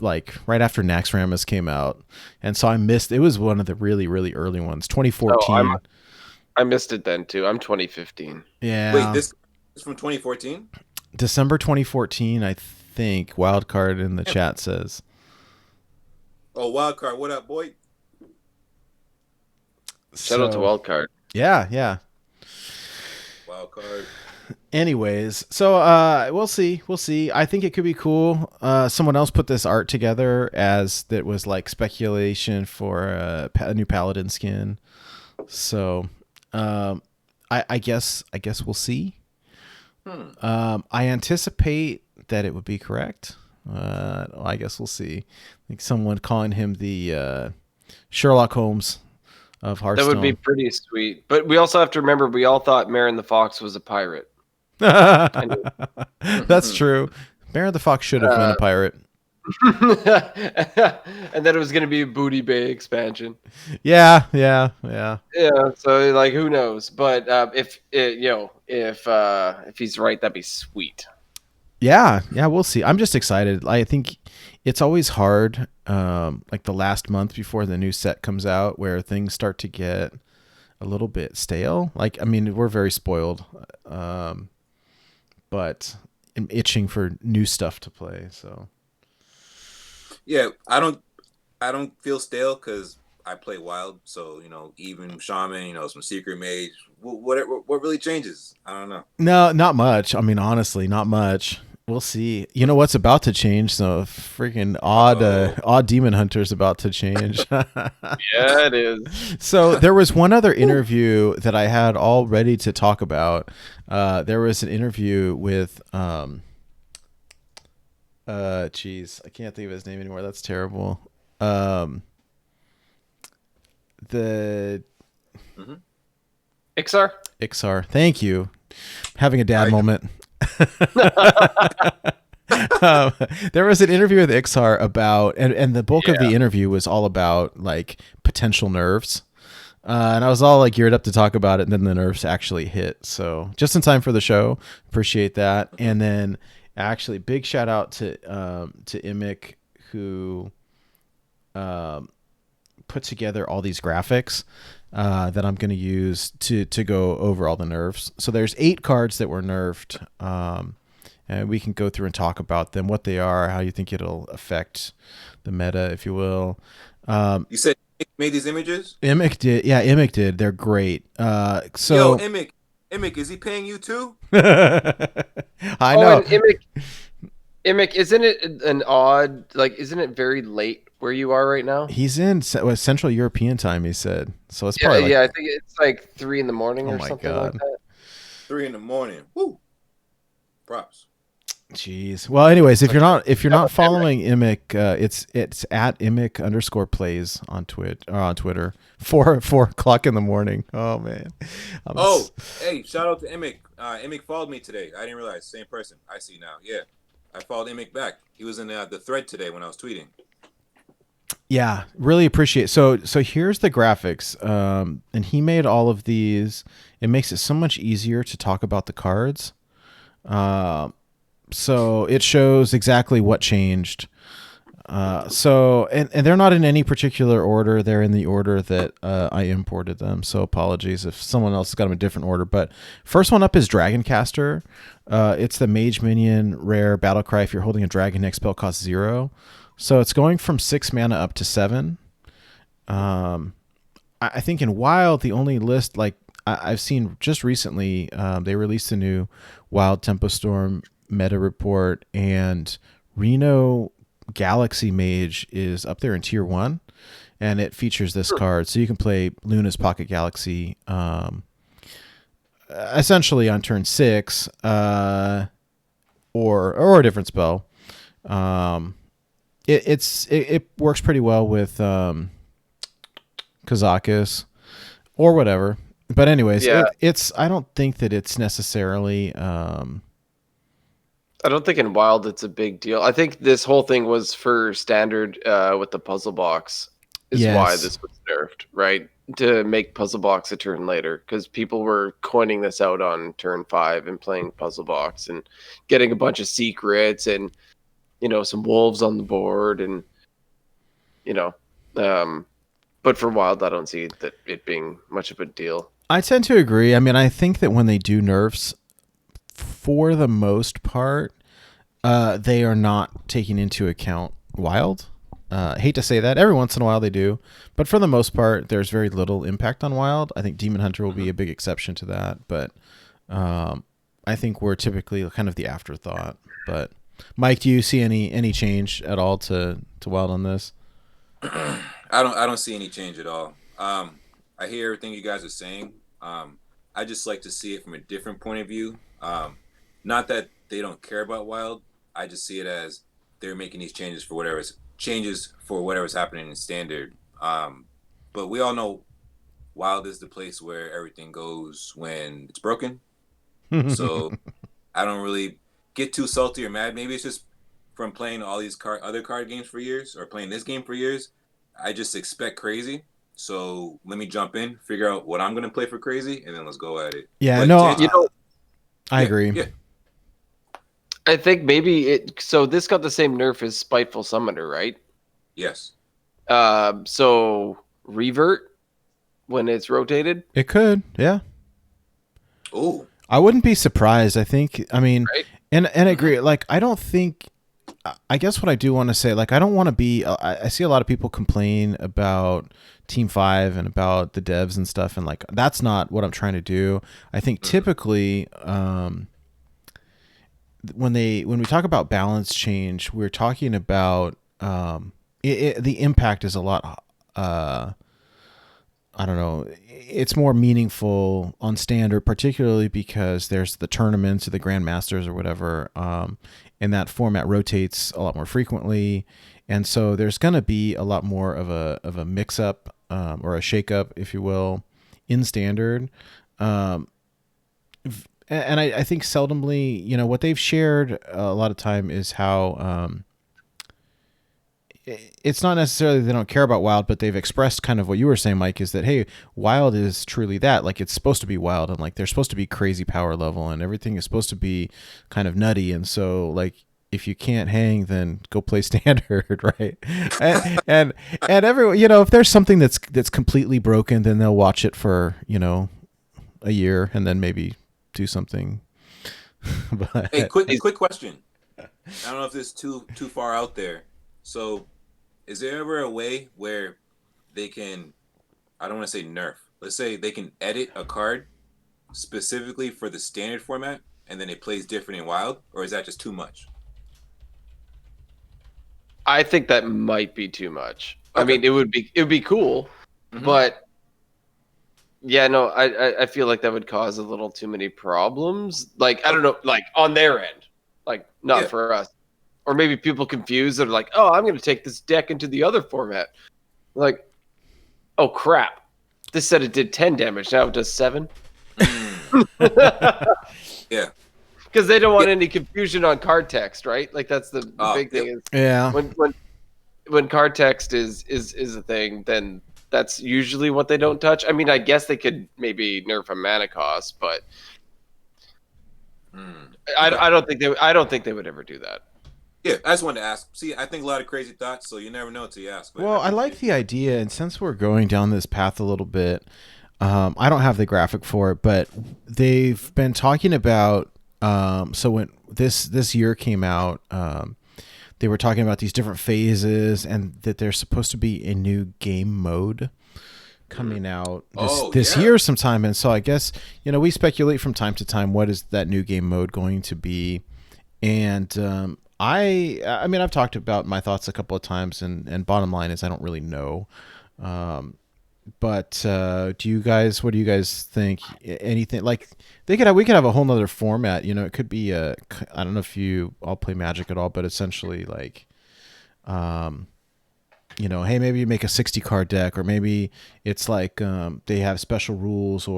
like right after Naxxramas came out, and so I missed. It was one of the really, really early ones, 2014. I missed it then too. I'm 2015. Yeah. Wait, this is from 2014? December 2014, I think. Wildcard in the chat says. Oh, Wildcard, what up, boy? Shout out to Wildcard. Yeah. Wildcard. Anyways, so we'll see. I think it could be cool. Someone else put this art together as that was like speculation for a new Paladin skin. So I guess we'll see. I anticipate that it would be correct. I guess we'll see. Like someone calling him the Sherlock Holmes of Hearthstone. That would be pretty sweet. But we also have to remember, we all thought Marin the Fox was a pirate. That's true. Baron the Fox should have been a pirate. And then it was going to be a Booty Bay expansion. Yeah. So like, who knows? But if he's right, that'd be sweet. Yeah, we'll see. I'm just excited. I think it's always hard, like the last month before the new set comes out, where things start to get a little bit stale. Like, I mean, we're very spoiled, but I'm itching for new stuff to play. So Yeah, I don't feel stale because I play wild. So even shaman, some secret mage. What really changes? I don't know. No, not much. I mean, honestly, not much. We'll see. You know what's about to change? So freaking odd demon hunter's about to change. Yeah, it is. So there was one other interview that I had all ready to talk about. There was an interview with geez, I can't think of his name anymore. That's terrible. The Ixar. Thank you. Having a dad moment. There was an interview with Ixar about, and the bulk of the interview was all about like potential nerfs. And I was all like geared up to talk about it, and then the nerfs actually hit. So just in time for the show. Appreciate that. And then actually big shout out to Imic, who put together all these graphics that I'm going to use to go over all the nerfs. So there's 8 cards that were nerfed. And we can go through and talk about them, what they are, how you think it'll affect the meta, if you will. You said Imic made these images? Imic did. Yeah, Imic did. They're great. Yo, Imic, is he paying you too? I know. And Imic, isn't it an odd, like, isn't it very late where you are right now? He's in Central European time, he said. So it's probably I think it's like 3 a.m. or something like that. 3 a.m. Woo. Props. Jeez. Well, anyways, if you're not following Imic, it's at Imic_plays on Twitter. 4 o'clock in the morning. Oh man. Hey, shout out to Imic. Imic followed me today. I didn't realize. Same person. I see now. Yeah, I followed Imic back. He was in the thread today when I was tweeting. Yeah, really appreciate. So here's the graphics. And he made all of these. It makes it so much easier to talk about the cards. So it shows exactly what changed. So they're not in any particular order. They're in the order that I imported them. So apologies if someone else has got them in a different order. But first one up is Dragoncaster. It's the mage minion rare battle cry. If you're holding a dragon, next spell costs 0. So it's going from 6 mana up to 7. I think in Wild, the only list like I've seen just recently, they released a new Wild Tempo Storm meta report, and Reno Galaxy Mage is up there in tier 1, and it features this card. So you can play Luna's Pocket Galaxy essentially on turn 6 or a different spell. It works pretty well with Kazakus or whatever. But anyways, it's I don't think that it's necessarily I don't think in Wild it's a big deal. I think this whole thing was for standard with the puzzle box is why this was nerfed, right? To make puzzle box a turn later, because people were coining this out on turn 5 and playing puzzle box and getting a bunch of secrets and some wolves on the board and but for Wild I don't see that it being much of a deal. I tend to agree. I mean, I think that when they do nerfs, for the most part, they are not taking into account Wild. I hate to say that. Every once in a while they do. But for the most part, there's very little impact on Wild. I think Demon Hunter will be a big exception to that. But I think we're typically kind of the afterthought. But Mike, do you see any change at all to Wild on this? I don't see any change at all. I hear everything you guys are saying. I just like to see it from a different point of view. Not that they don't care about Wild. I just see it as they're making these changes for whatever's happening in Standard. But we all know Wild is the place where everything goes when it's broken. So I don't really get too salty or mad. Maybe it's just from playing all these other card games for years or playing this game for years. I just expect crazy. So let me jump in, figure out what I'm going to play for crazy, and then let's go at it. Yeah, I agree. Yeah. I think maybe so this got the same nerf as Spiteful Summoner, right? Yes. So revert when it's rotated? It could, yeah. Oh. I wouldn't be surprised. I mean, right? and agree. Like, I don't think I guess what I do want to say, like, I don't want to be. I see a lot of people complain about Team 5 and about the devs and stuff, and like that's not what I'm trying to do. I think typically, when we talk about balance change, we're talking about the impact is a lot. I don't know. It's more meaningful on standard, particularly because there's the tournaments or the grandmasters or whatever, and that format rotates a lot more frequently, and so there's going to be a lot more of a mix up or a shake up, if you will, in standard. And I think seldomly, what they've shared a lot of time is how it's not necessarily they don't care about wild, but they've expressed kind of what you were saying, Mike, is that, hey, wild is truly that. Like, it's supposed to be wild, and like there's supposed to be crazy power level, and everything is supposed to be kind of nutty. And so, like, if you can't hang, then go play standard, right? And everyone, if there's something that's completely broken, then they'll watch it for a year and then maybe do something. But Hey, quick question. I don't know if this is too far out there. So, is there ever a way where they can, I don't want to say nerf, let's say they can edit a card specifically for the standard format and then it plays different in wild, or is that just too much? I think that might be too much. Okay. I mean, it would be cool, but yeah, no, I feel like that would cause a little too many problems. Like, I don't know, like on their end, like not for us. Or maybe people confused. They're like, oh, I'm going to take this deck into the other format. Like, oh, crap. This said it did 10 damage. Now it does 7. Yeah. Because they don't want any confusion on card text, right? Like, that's the big thing. Is when card text is a thing, then that's usually what they don't touch. I mean, I guess they could maybe nerf a mana cost, but I don't think they would ever do that. Yeah, I just wanted to ask. See, I think a lot of crazy thoughts, so you never know until you ask. Well, I like the idea, and since we're going down this path a little bit, I don't have the graphic for it, but they've been talking about. So when this year came out, they were talking about these different phases, and that there's supposed to be a new game mode coming out this year sometime. And so I guess we speculate from time to time what is that new game mode going to be, and I mean, I've talked about my thoughts a couple of times, and bottom line is I don't really know. But what do you guys think? Anything like we could have a whole nother format. It could be I don't know if you all play Magic at all, but essentially like, hey, maybe you make a 60 card deck, or maybe it's like they have special rules,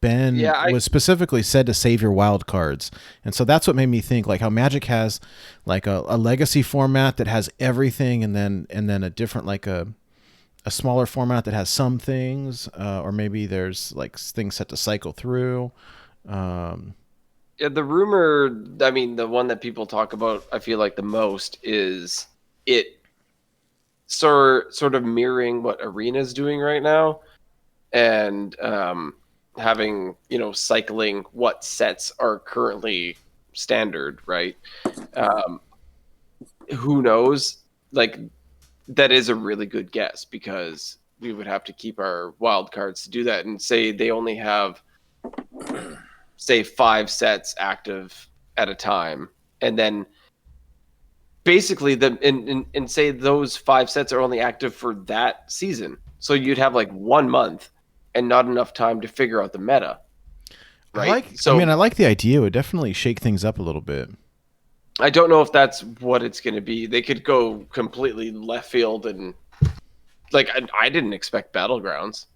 Ben was specifically said to save your wild cards. And so that's what made me think, like, how Magic has like a legacy format that has everything, and then a different, like a smaller format that has some things, or maybe there's like things set to cycle through. Yeah, the rumor, I mean, the one that people talk about, I feel like the most, is it sort of mirroring what Arena's doing right now, and having cycling what sets are currently standard, right? Who knows? Like, that is a really good guess, because we would have to keep our wild cards to do that, and say they only have 5 sets active at a time, and then basically and say those 5 sets are only active for that season, so you'd have like 1 month and not enough time to figure out the meta, right? I like the idea. It would definitely shake things up a little bit. I don't know if that's what it's going to be. They could go completely left field, and like I didn't expect Battlegrounds.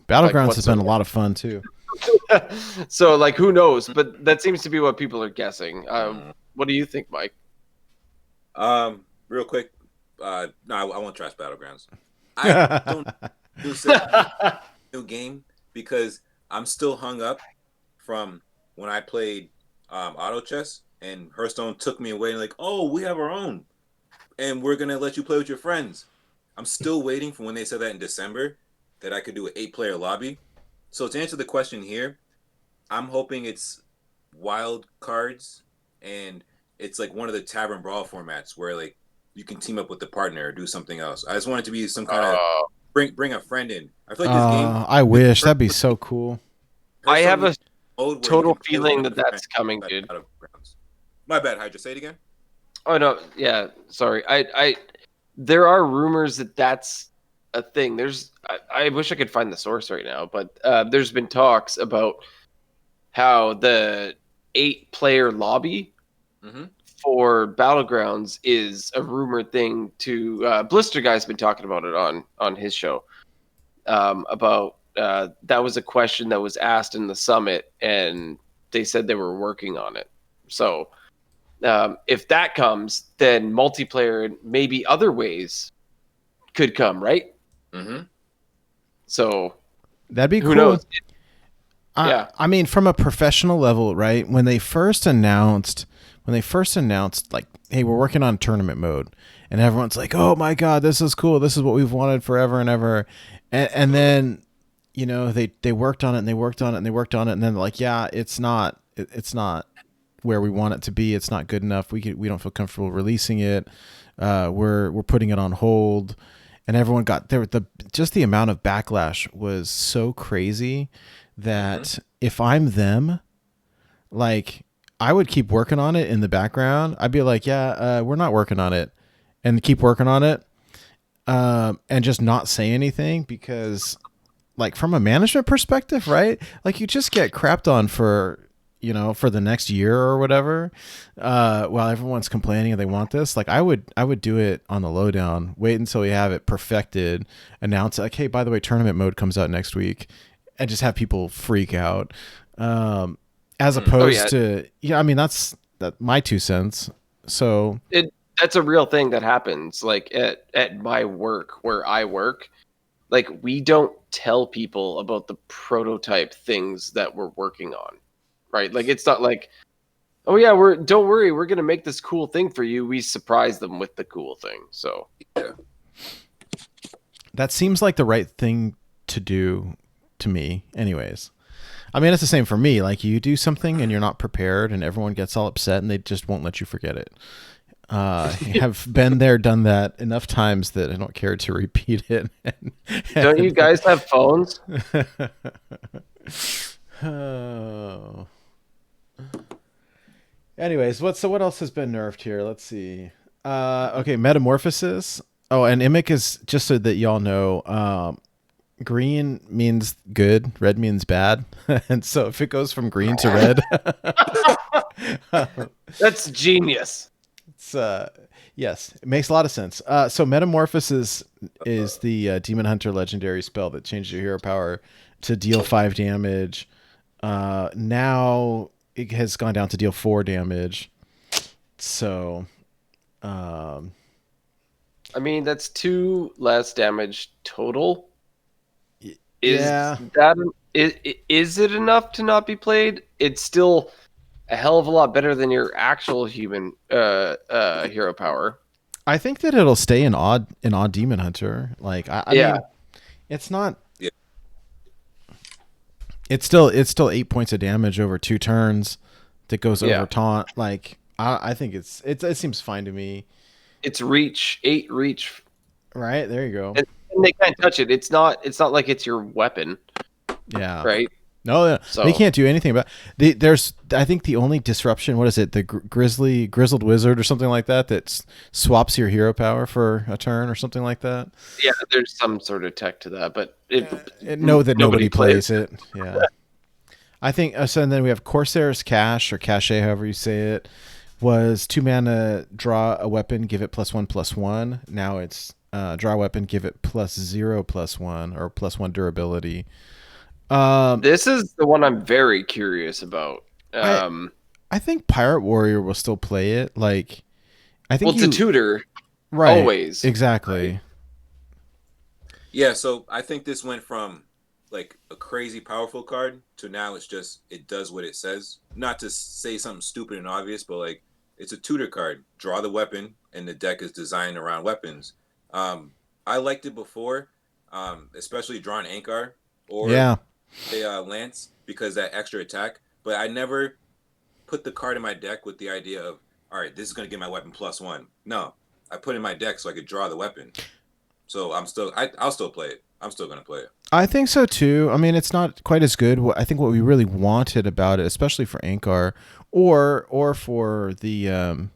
Battlegrounds has been a lot of fun too. So like, who knows? But that seems to be what people are guessing. What do you think, Mike? Real quick, no, I won't trash Battlegrounds. I don't do new game because I'm still hung up from when I played auto chess, and Hearthstone took me away and like, oh, we have our own, and we're gonna let you play with your friends. I'm still waiting for when they said that in December that I could do an 8-player lobby. So to answer the question here, I'm hoping it's wild cards, and it's like one of the tavern brawl formats where like you can team up with the partner or do something else. I just want it to be some kind of bring a friend in. I feel like this game. I wish that'd be so cool. I have a mode where total you can play with feeling another that that's friend coming, outside dude. Battlegrounds. My bad, Hydra. Say it again. Oh no, yeah, sorry. There are rumors that that's a thing. I wish I could find the source right now, but there's been talks about how the 8-player lobby for Battlegrounds is a rumored thing. To Blister Guy's been talking about it on his show. About that was a question that was asked in the summit, and they said they were working on it. So. If that comes, then multiplayer and maybe other ways could come, right? So that'd be who cool. knows? Yeah. I mean, from a professional level, right? When they first announced, like, hey, we're working on tournament mode, and everyone's like, oh my god, this is cool. This is what we've wanted forever and ever. And then, you know, they worked on it and they worked on it and they worked on it, and then they're like, yeah, it's not where we want it to be. It's not good enough. We don't feel comfortable releasing it. We're putting it on hold, and everyone got there. Just the amount of backlash was so crazy that if I'm them, like, I would keep working on it in the background. I'd be like, yeah, we're not working on it, and keep working on it, and just not say anything, because, like, from a management perspective, right? Like, you just get crapped on for the next year or whatever, while everyone's complaining and they want this. Like, I would do it on the lowdown, wait until we have it perfected, announce it, like, hey, by the way, tournament mode comes out next week, and just have people freak out. As opposed to, I mean, that's my 2 cents. So that's a real thing that happens. Like at my work, where I work, like, we don't tell people about the prototype things that we're working on. Right, like, it's not like, oh yeah, don't worry, we're gonna make this cool thing for you. We surprise them with the cool thing. So yeah, that seems like the right thing to do to me, anyways. I mean, it's the same for me. Like, you do something and you're not prepared, and everyone gets all upset, and they just won't let you forget it. Have been there, done that enough times that I don't care to repeat it. Don't you guys have phones? Oh. Anyways, what else has been nerfed here? Let's see. Okay, Metamorphosis. Oh, and Imic is, just so that y'all know, green means good, red means bad. And so if it goes from green to red, that's genius. It's yes, it makes a lot of sense. So Metamorphosis is the Demon Hunter legendary spell that changes your hero power to deal 5 damage. Now it has gone down to deal 4 damage. So, I mean, that's 2 less damage total. Is it enough to not be played? It's still a hell of a lot better than your actual human hero power. I think that it'll stay in odd Demon Hunter. Like, I mean, it's not. Yeah. It's still 8 points of damage over 2 turns that goes over taunt. Like, I think it seems fine to me. It's reach, 8 reach. Right, there you go. And they can't touch it. It's not like it's your weapon. Yeah. Right. No, they can't do anything about it. There's, I think, the only disruption. What is it? The grizzled wizard or something like that swaps your hero power for a turn or something like that. Yeah, there's some sort of tech to that, but nobody plays it. Yeah. I think so. And then we have Corsair's Cache, or Cache, however you say it, was 2 mana, draw a weapon, give it +1/+1. Now it's draw a weapon, give it +0/+1, or +1 durability. This is the one I'm very curious about. I think Pirate Warrior will still play it. Like, I think it's a tutor, right? Always, exactly. Right. Yeah, so I think this went from like a crazy powerful card to now it does what it says. Not to say something stupid and obvious, but like, it's a tutor card. Draw the weapon, and the deck is designed around weapons. I liked it before, especially drawing Ankar or Lance, because that extra attack. But I never put the card in my deck with the idea of, all right, this is gonna get my weapon +1. No, I put in my deck so I could draw the weapon. So I'll still play it. I'm still gonna play it. I think so too. I mean, it's not quite as good. I think what we really wanted about it, especially for Ankar, or for the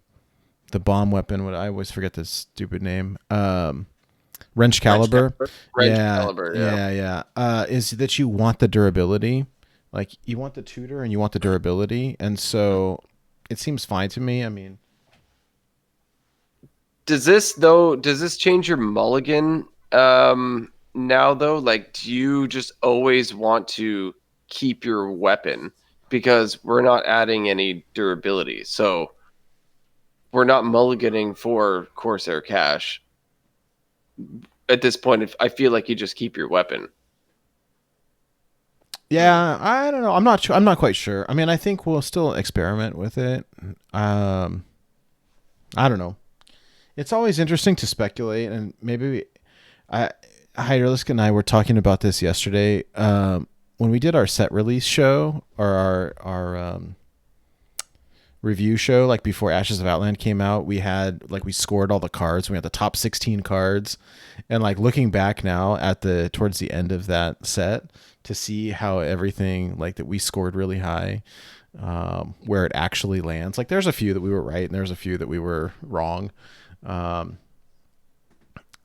bomb weapon. What I always forget the stupid name. Wrench Caliber. Yeah. Is that you want the durability? Like you want the tutor and you want the durability, and so it seems fine to me. I mean, does this change your mulligan now though? Like, do you just always want to keep your weapon because we're not adding any durability? So we're not mulliganing for Corsair Cash. At this point, I feel like you just keep your weapon. Yeah, I don't know. I'm not quite sure. I mean, I think we'll still experiment with it. I don't know. It's always interesting to speculate, and maybe Hydralisk and I were talking about this yesterday when we did our set release show or our review show, like before Ashes of Outland came out. We scored all the cards. We had the top 16 cards, and like looking back now at towards the end of that set to see how everything like that we scored really high, where it actually lands. Like there's a few that we were right and there's a few that we were wrong.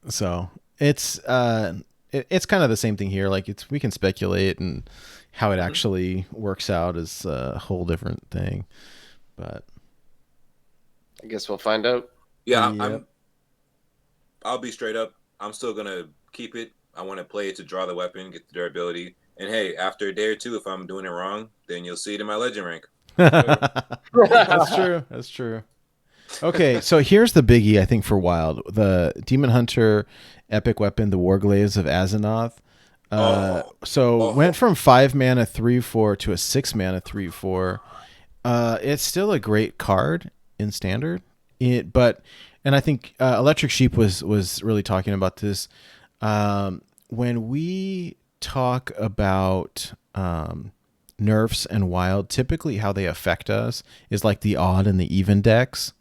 So it's kind of the same thing here. Like we can speculate, and how it actually works out is a whole different thing. But I guess we'll find out. Yeah, Yep. I'll be straight up. I'm still gonna keep it. I want to play it to draw the weapon, get the durability. And hey, after a day or two, if I'm doing it wrong, then you'll see it in my legend rank. That's true. Okay, so here's the biggie, I think, for Wild. The Demon Hunter epic weapon, the Warglaives of Azeroth. Went from 5 mana 3/4 to a 6 mana 3/4. It's still a great card in Standard. And I think Electric Sheep was really talking about this. When we talk about nerfs and Wild, typically how they affect us is like the odd and the even decks.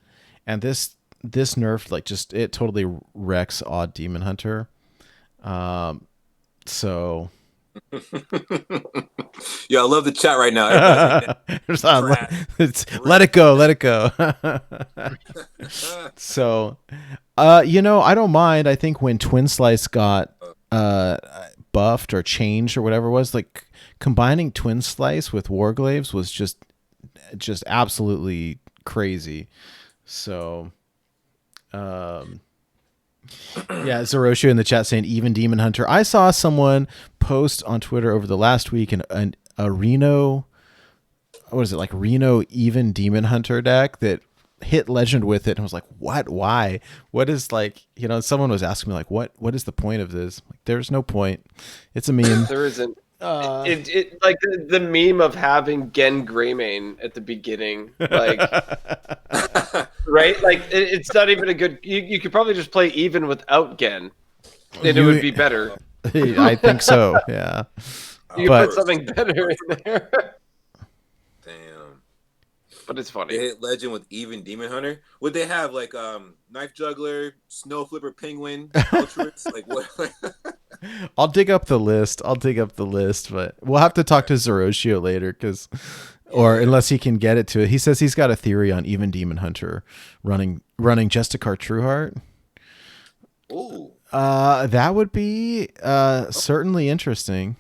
And this nerf, like it totally wrecks odd Demon Hunter. So yeah, I love the chat right now. Let it go. So, I don't mind. I think when Twin Slice got buffed or changed or whatever it was, like combining Twin Slice with Warglaives was just absolutely crazy. So, yeah, Zeroshu in the chat saying even Demon Hunter. I saw someone post on Twitter over the last week a Reno, what is it, like Reno even Demon Hunter deck that hit Legend with it, and I was like, what? Why? What is like, someone was asking me like, what is the point of this? Like, there's no point. It's a meme. There isn't. It like the meme of having Gen Greymane at the beginning, like right? Like it's not even a good. You could probably just play even without Gen, and it would be better. I think so. Yeah. You could put something better in there. Damn. But it's funny. They hit Legend with even Demon Hunter. Would they have like Knife Juggler, Snow Flipper, Penguin, Ultras? Like what? I'll dig up the list, but we'll have to talk to Zeroshu later unless he can get it to it. He says he's got a theory on even Demon Hunter running Justicar Trueheart. Ooh. That would be certainly interesting.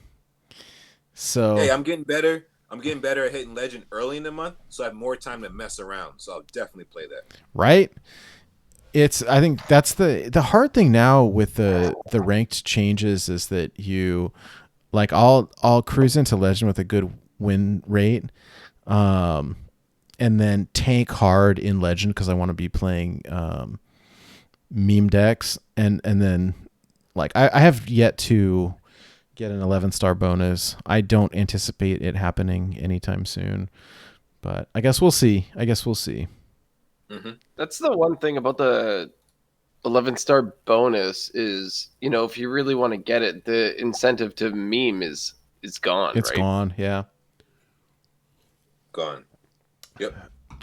So hey, I'm getting better at hitting Legend early in the month, so I have more time to mess around. So I'll definitely play that. Right? I think that's the hard thing now with the ranked changes is that you like I'll cruise into Legend with a good win rate, and then tank hard in Legend because I want to be playing meme decks, and then like I have yet to get an 11-star bonus. I don't anticipate it happening anytime soon, but I guess we'll see. Mm-hmm. That's the one thing about the 11-star bonus is, if you really want to get it, the incentive to meme is gone. It's right? gone. Yeah. Gone. Yep.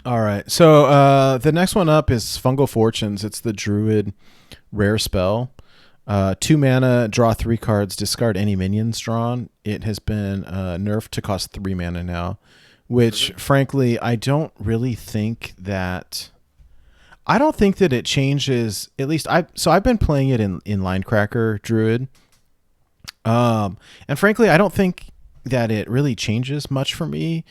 All right. So the next one up is Fungal Fortunes. It's the Druid rare spell. 2 mana, draw 3 cards, discard any minions drawn. It has been nerfed to cost 3 mana now, which frankly, I don't really think that. I don't think that it changes. At least I've been playing it in Linecracker Druid, and frankly, I don't think that it really changes much for me.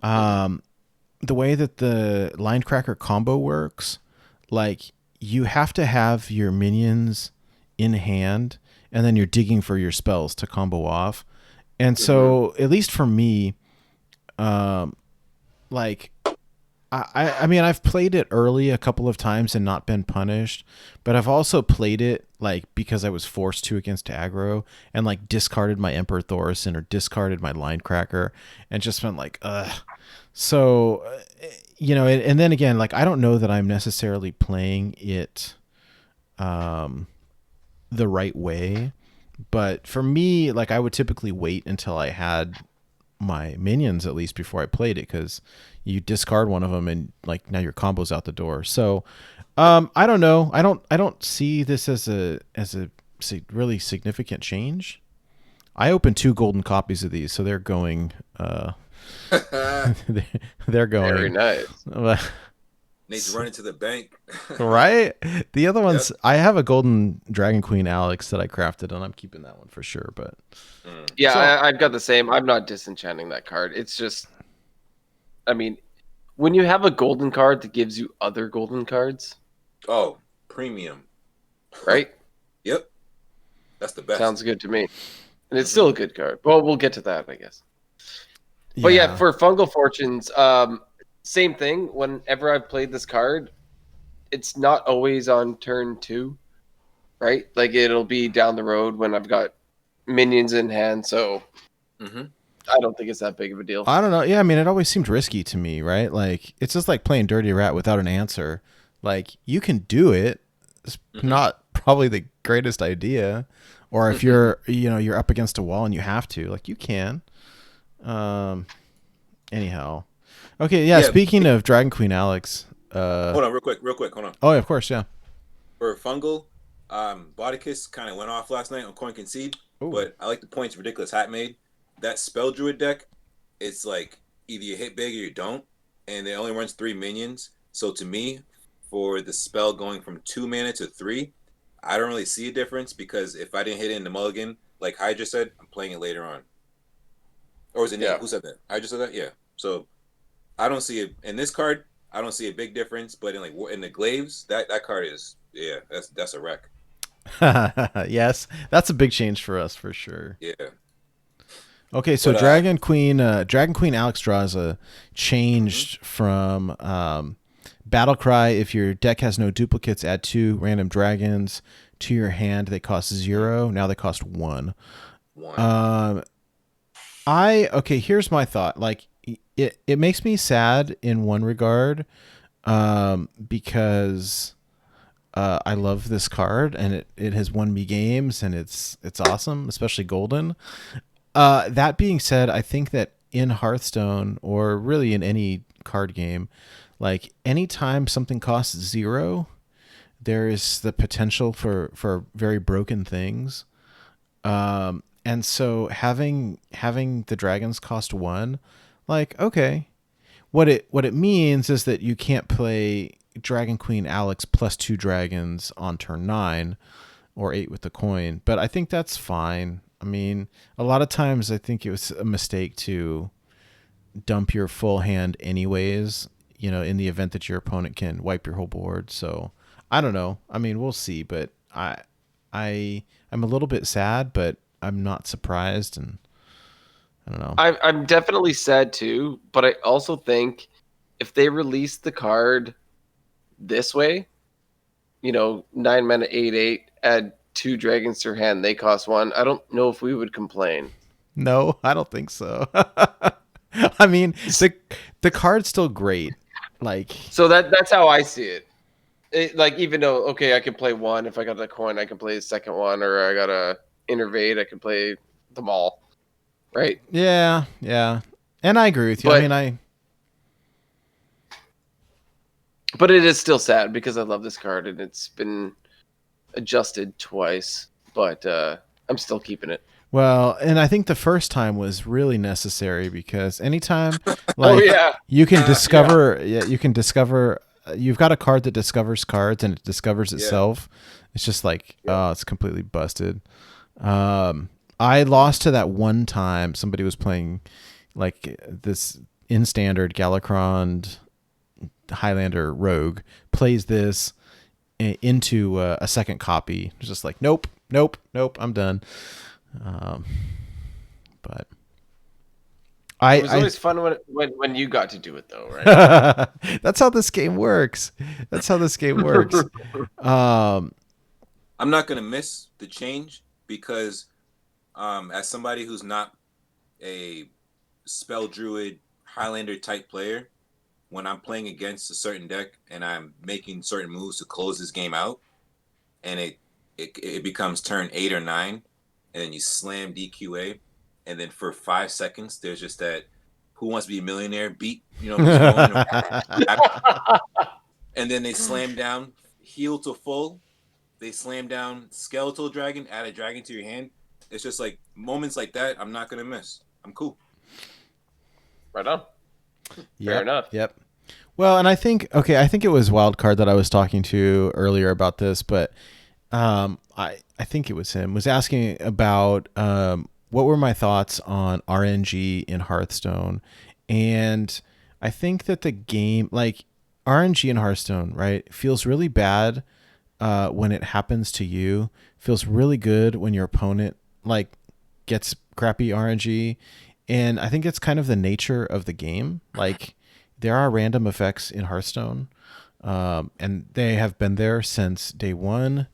The way that the Linecracker combo works, like you have to have your minions in hand, and then you're digging for your spells to combo off. And so, at least for me, like I mean, I've played it early a couple of times and not been punished, but I've also played it like because I was forced to against aggro and like discarded my Emperor Thorison or discarded my Linecracker and just been like, ugh. So, you know, and then again, like I don't know that I'm necessarily playing it the right way, but for me, like I would typically wait until I had my minions at least before I played it, because you discard one of them and like now your combo's out the door. So I don't know. I don't see this as a really significant change. I opened 2 golden copies of these, so they're going they're going Very nice. Nate's running to the bank. Right? The other ones, I have a golden Dragon Queen Alex that I crafted, and I'm keeping that one for sure. But yeah, so, I've got the same. I'm not disenchanting that card. It's just, I mean, when you have a golden card that gives you other golden cards, Oh, premium. right? Yep. That's the best. Sounds good to me. And it's still a good card. Well, we'll get to that, I guess. But yeah, for Fungal Fortunes, same thing. Whenever I've played this card, it's not always on turn 2, right? Like it'll be down the road when I've got minions in hand. So I don't think it's that big of a deal. I don't know. Yeah, I mean, it always seemed risky to me, right? Like it's just like playing Dirty Rat without an answer. Like you can do it. It's not probably the greatest idea. Or if you're, you know, you're up against a wall and you have to, like you can. Anyhow. Okay, yeah, speaking of Dragon Queen Alex. Hold on, real quick, hold on. Oh, yeah, of course, yeah. For Fungal, Bodykiss kind of went off last night on Coin Concede, but I like the points Ridiculous Hat made. That Spell Druid deck, it's like either you hit big or you don't, and it only runs 3 minions. So to me, for the spell going from 2 mana to 3, I don't really see a difference, because if I didn't hit it in the mulligan, like Hydra said, I'm playing it later on. Or was it Nick? Who said that? Hydra said that? Yeah. So I don't see it in this card. I don't see a big difference, but in the glaives, that card is, yeah, that's a wreck. Yes, that's a big change for us for sure. Yeah. Okay, so Dragon Queen Alex draws a changed from Battlecry. If your deck has no duplicates, add 2 random dragons to your hand. They cost 0. Now they cost 1. Here's my thought. Like it makes me sad in one regard, because I love this card and it has won me games and it's awesome, especially Golden. That being said, I think that in Hearthstone, or really in any card game, like anytime something costs 0, there is the potential for very broken things. And so having the dragons cost 1, like, okay, what it means is that you can't play Dragon Queen Alex plus 2 dragons on turn 9 or 8 with the coin, but I think that's fine. I mean, a lot of times I think it was a mistake to dump your full hand anyways, you know, in the event that your opponent can wipe your whole board. So I don't know. I mean, we'll see, but I'm a little bit sad, but I'm not surprised, and I don't know. I'm definitely sad too, but I also think if they release the card this way, you know, 9 mana 8/8, add 2 dragons to your hand, they cost 1. I don't know if we would complain. No, I don't think so. I mean, the card's still great. Like, so that's how I see it. Like, even though, okay, I can play 1. If I got the coin, I can play the second one, or I got a Innervate, I can play them all. Right? Yeah. And I agree with you. But, I mean, But it is still sad because I love this card and it's been adjusted twice. But I'm still keeping it. Well, and I think the first time was really necessary because anytime like you can discover, you've got a card that discovers cards and it discovers itself. It's just like, oh, it's completely busted. I lost to that one time. Somebody was playing like this in standard Galakron Highlander Rogue, plays this into a second copy. It's just like, nope, I'm done. But it was always fun when you got to do it though, right? That's how this game works. I'm not gonna miss the change because as somebody who's not a spell druid Highlander type player, when I'm playing against a certain deck and I'm making certain moves to close this game out, and it becomes turn 8 or 9, and then you slam DQA, and then for 5 seconds there's just that Who Wants to Be a Millionaire beat, you know, and then they slam down heal to full, they slam down Skeletal Dragon, add a dragon to your hand. It's just like moments like that I'm not gonna miss. I'm cool. Right on. Fair enough. Yep. Well, and I think it was Wildcard that I was talking to earlier about this, but I think it was him, was asking about what were my thoughts on RNG in Hearthstone. And I think that the game, like RNG in Hearthstone, right, feels really bad when it happens to you. Feels really good when your opponent like gets crappy RNG. And I think it's kind of the nature of the game. Like there are random effects in Hearthstone, and they have been there since day one.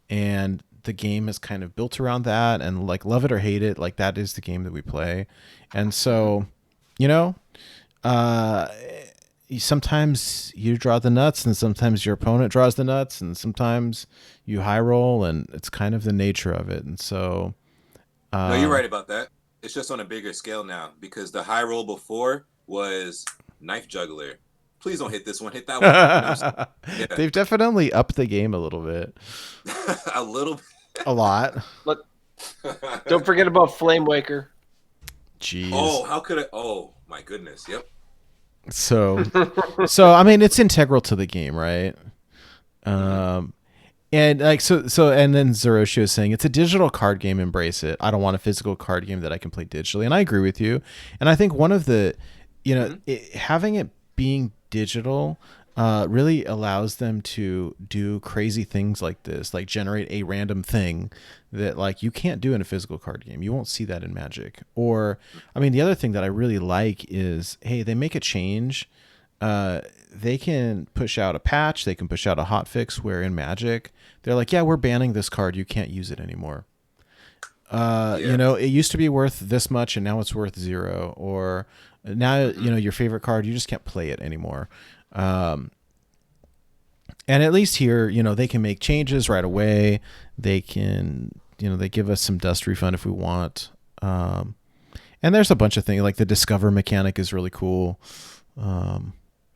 And the game is kind of built around that, and like love it or hate it, like that is the game that we play. And so, you know, sometimes you draw the nuts and sometimes your opponent draws the nuts and sometimes you high roll, and it's kind of the nature of it. And so, no, you're right about that. It's just on a bigger scale now because the high roll before was Knife Juggler. Please don't hit this one. Hit that one. Yeah. They've definitely upped the game a little bit. A little bit. A lot. Don't forget about Flame Waker. Jeez. Oh, how could I? Oh, my goodness. Yep. So I mean, it's integral to the game, right? And like so and then Zeroshi is saying it's a digital card game, embrace it. I don't want a physical card game that I can play digitally. And I agree with you. And I think one of the, you know, having it being digital really allows them to do crazy things like this, like generate a random thing that like you can't do in a physical card game. You won't see that in Magic. Or, I mean, the other thing that I really like is, hey, they make a change. They can push out a patch. They can push out a hotfix where in Magic, they're like, yeah, we're banning this card. You can't use it anymore. You know, it used to be worth this much and now it's worth 0. Or now, you know, your favorite card, you just can't play it anymore. And at least here, you know, they can make changes right away. They can, you know, they give us some dust refund if we want. And there's a bunch of things like the discover mechanic is really cool.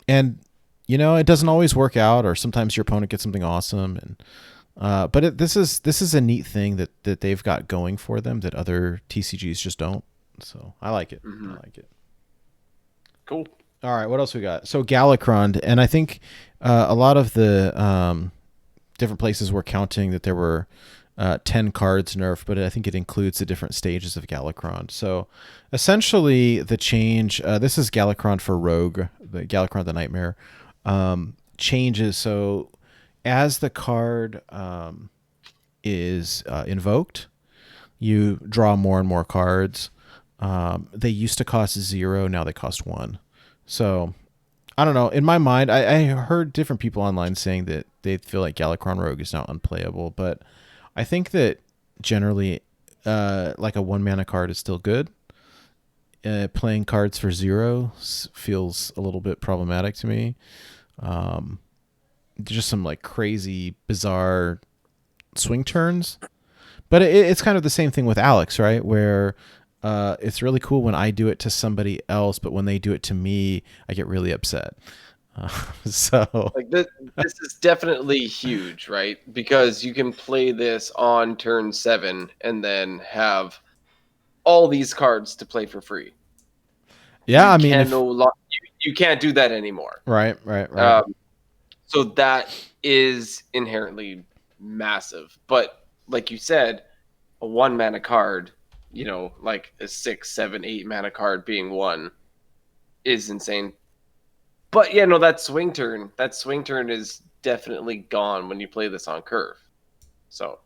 And, you know, it doesn't always work out, or sometimes your opponent gets something awesome. And, but this is a neat thing that they've got going for them that other TCGs just don't. So I like it. I like it. Cool. All right, what else we got? So Galakron, and I think a lot of the different places were counting that there were 10 cards nerfed, but I think it includes the different stages of Galakron. So essentially the change, this is Galakron for Rogue, the Galakron the Nightmare, changes. So as the card is invoked, you draw more and more cards. They used to cost 0, now they cost 1. So, I don't know. In my mind, I heard different people online saying that they feel like Galakron Rogue is now unplayable, but I think that generally, like a 1-mana card is still good. Playing cards for 0 feels a little bit problematic to me. Just some like crazy, bizarre swing turns. But it's kind of the same thing with Alex, right? Where it's really cool when I do it to somebody else, but when they do it to me, I get really upset. So Like this is definitely huge, right? Because you can play this on turn 7 and then have all these cards to play for free. yeah, You I mean, can if you can't do that anymore. right, right, right. So that is inherently massive. But like you said, a 1 mana card, like a 6, 7, 8 mana card being one is insane. But yeah, no, that swing turn is definitely gone when you play this on curve. So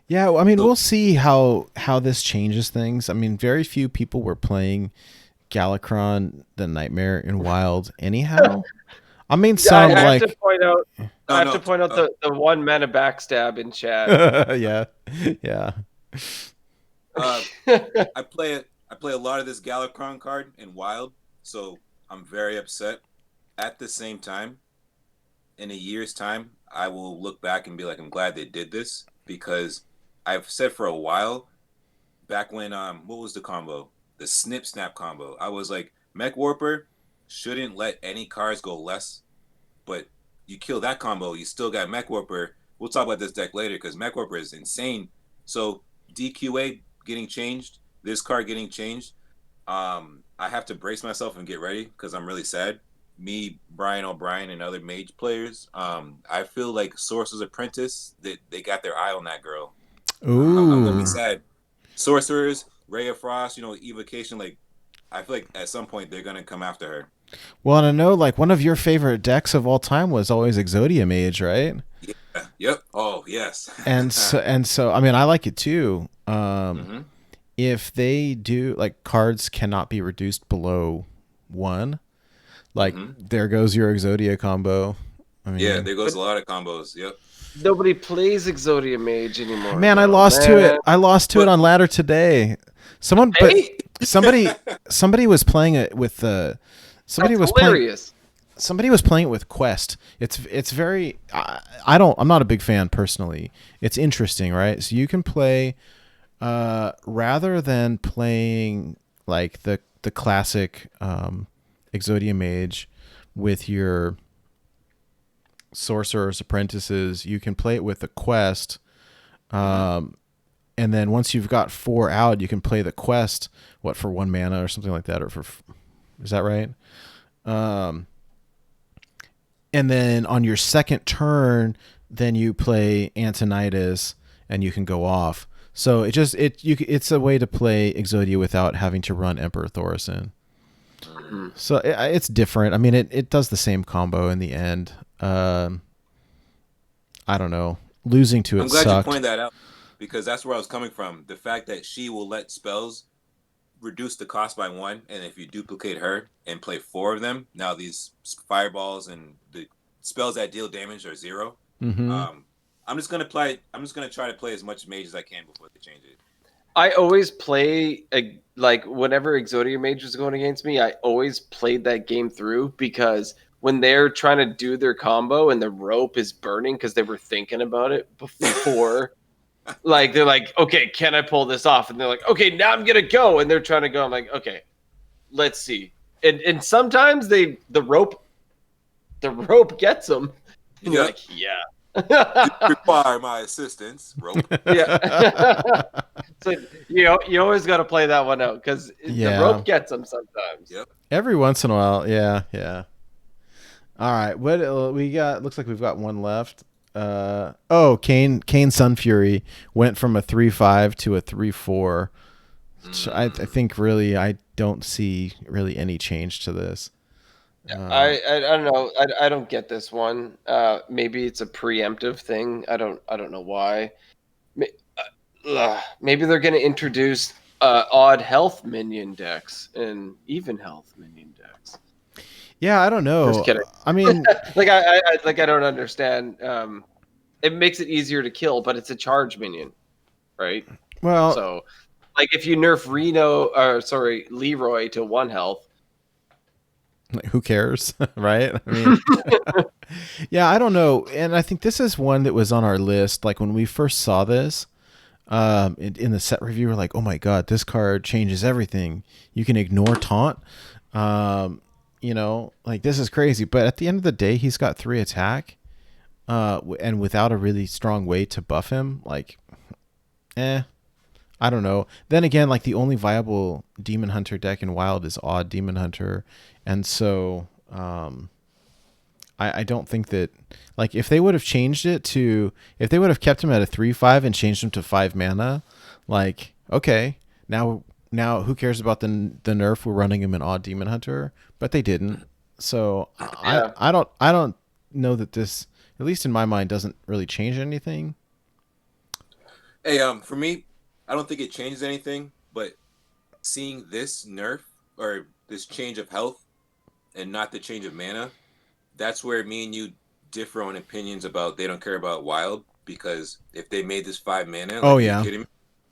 Yeah, I mean, So, we'll see how this changes things. I mean, very few people were playing Galakron the Nightmare in Wild anyhow. I mean, yeah, I some have to like point out. I no, have to no. point out the 1 mana backstab in chat. yeah, yeah. Uh, I play a lot of this Galakron card in Wild, so I'm very upset. At the same time, in a year's time, I will look back and be like, I'm glad they did this because I've said for a while, back when what was the combo? The Snip Snap combo. I was like, Mech Warper shouldn't let any cards go less, but you kill that combo, you still got Mech Warper. We'll talk about this deck later because Mech Warper is insane. So DQA getting changed, this card getting changed. I have to brace myself and get ready because I'm really sad. Me, Brian O'Brien, and other mage players. I feel like Sorcerer's Apprentice that they got their eye on that girl. I'm gonna be Ooh. sad. Sorcerers, Ray of Frost, Evocation. Like I feel like at some point they're gonna come after her. Well, and I know like one of your favorite decks of all time was always Exodia Mage, right? Yeah. Yep. Oh yes. And so I mean, I like it too. Mm-hmm. If they do like cards cannot be reduced below 1, like there goes your Exodia combo. I mean, Yeah, there goes a lot of combos. Yep. Nobody plays Exodia Mage anymore. man, I though, lost to it. man. I lost to it on ladder today. Someone, but Hey, somebody was playing it with the. Somebody that's was playing. hilarious. Somebody was playing it with Quest. It's very. I'm not a big fan personally. It's interesting, right? So you can play, rather than playing like the classic Exodia Mage with your Sorcerer's Apprentices, you can play it with the Quest. And then once you've got 4 out, you can play the Quest, for 1 mana or something like that, is that right? And then on your second turn, then you play Antonidas, and you can go off. So it's a way to play Exodia without having to run Emperor Thaurissan. So it's different. I mean, it does the same combo in the end. I don't know. Losing to it I'm glad sucked. you pointed that out because that's where I was coming from. The fact that she will let spells reduce the cost by 1, and if you duplicate her and play 4 of them, now these fireballs and the spells that deal damage are 0. Mm-hmm. I'm just gonna try to play as much mage as I can before they change it. I always play like whenever Exodia Mage was going against me, I always played that game through because when they're trying to do their combo and the rope is burning because they were thinking about it before, like they're like, okay, can I pull this off? And they're like, okay, now I'm gonna go, and they're trying to go. I'm like, okay, let's see. And sometimes the rope gets them. And you're like, yeah. Require my assistance, rope. Yeah. So you always got to play that one out because the rope gets them sometimes. Yep. Every once in a while, yeah. All right, what we got? Looks like we've got one left. Kane Sunfury went from a 3/5 to a 3/4. I think really I don't see really any change to this. I don't know. I don't get this one. Maybe it's a preemptive thing. I don't know why. Maybe they're going to introduce odd health minion decks and even health minion decks. Yeah, I don't know. Just kidding. I mean, I don't understand. It makes it easier to kill, but it's a charge minion, right? well, So, like if you nerf Leroy to 1 health. who cares, right? I mean, yeah, I don't know. And I think this is one that was on our list. Like when we first saw this in the set review, we're like, oh my God, this card changes everything. You can ignore taunt. you know, like this is crazy. But at the end of the day, he's got 3 attack, and without a really strong way to buff him, like, I don't know. Then again, like the only viable Demon Hunter deck in Wild is Odd Demon Hunter, and so I don't think that, like, if they would have changed it to, if they would have kept him at a 3/5 and changed him to 5 mana, like, okay, now who cares about the nerf? We're running him an Odd Demon Hunter, but they didn't. So Yeah. I don't know that this, at least in my mind, doesn't really change anything. Hey, for me, I don't think it changes anything, but seeing this nerf or this change of health and not the change of mana, that's where me and you differ on opinions about they don't care about Wild, because if they made this 5 mana, like, Oh, are yeah. you kidding me?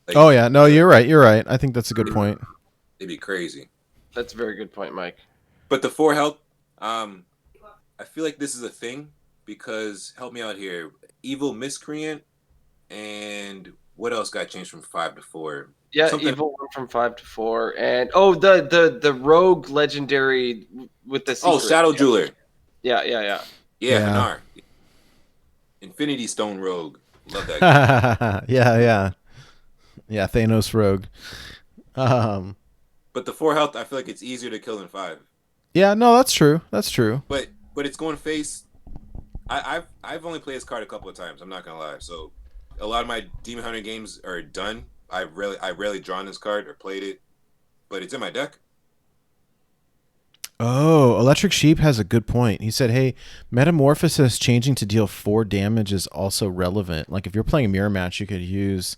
Like, Oh yeah, no, you're right. I think that's a good point. It'd be crazy. That's a very good point, Mike. But the 4 health, I feel like this is a thing because, help me out here, Evil Miscreant, and what else got changed from 5 to 4? Yeah, Something- Evil went from 5 to 4, and the Rogue Legendary with the secret. Shadow Jeweler. Yeah. Yeah, Yeah. Hanar. Infinity Stone Rogue. Love that guy. Yeah, Thanos Rogue. But the 4 health, I feel like it's easier to kill than 5. Yeah, no, that's true. But it's going face. I've only played this card a couple of times. I'm not gonna lie. So a lot of my Demon Hunter games are done. I rarely drawn this card or played it, but it's in my deck. Oh, Electric Sheep has a good point. He said, hey, Metamorphosis changing to deal 4 damage is also relevant. Like if you're playing a mirror match, you could use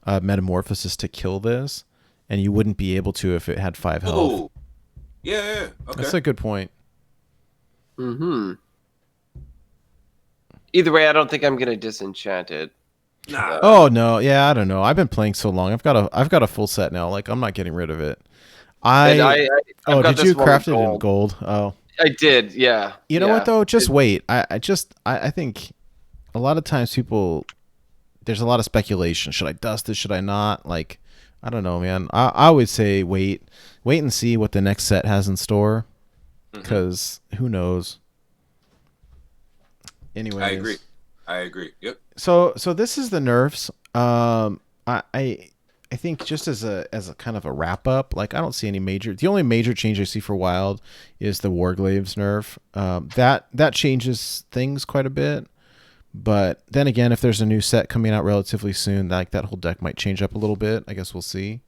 Metamorphosis to kill this, and you wouldn't be able to if it had 5 health. Oh, yeah. Okay. That's a good point. Mm-hmm. Either way, I don't think I'm gonna disenchant it. Nah. Oh no, yeah, I don't know. I've been playing so long. I've got a full set now. Like I'm not getting rid of it. And I've got did this you one craft it in in gold? Oh, I did, yeah. you know what though? Just wait. I think a lot of times there's a lot of speculation. Should I dust it? Should I not? Like, I don't know, man. I would say wait and see what the next set has in store, because who knows. Anyways, I agree. Yep. So this is the nerfs. I think just as a kind of a wrap up, like I don't see any major. The only major change I see for Wild is the Warglaves nerf. That changes things quite a bit. But then again, if there's a new set coming out relatively soon, like that whole deck might change up a little bit. I guess we'll see.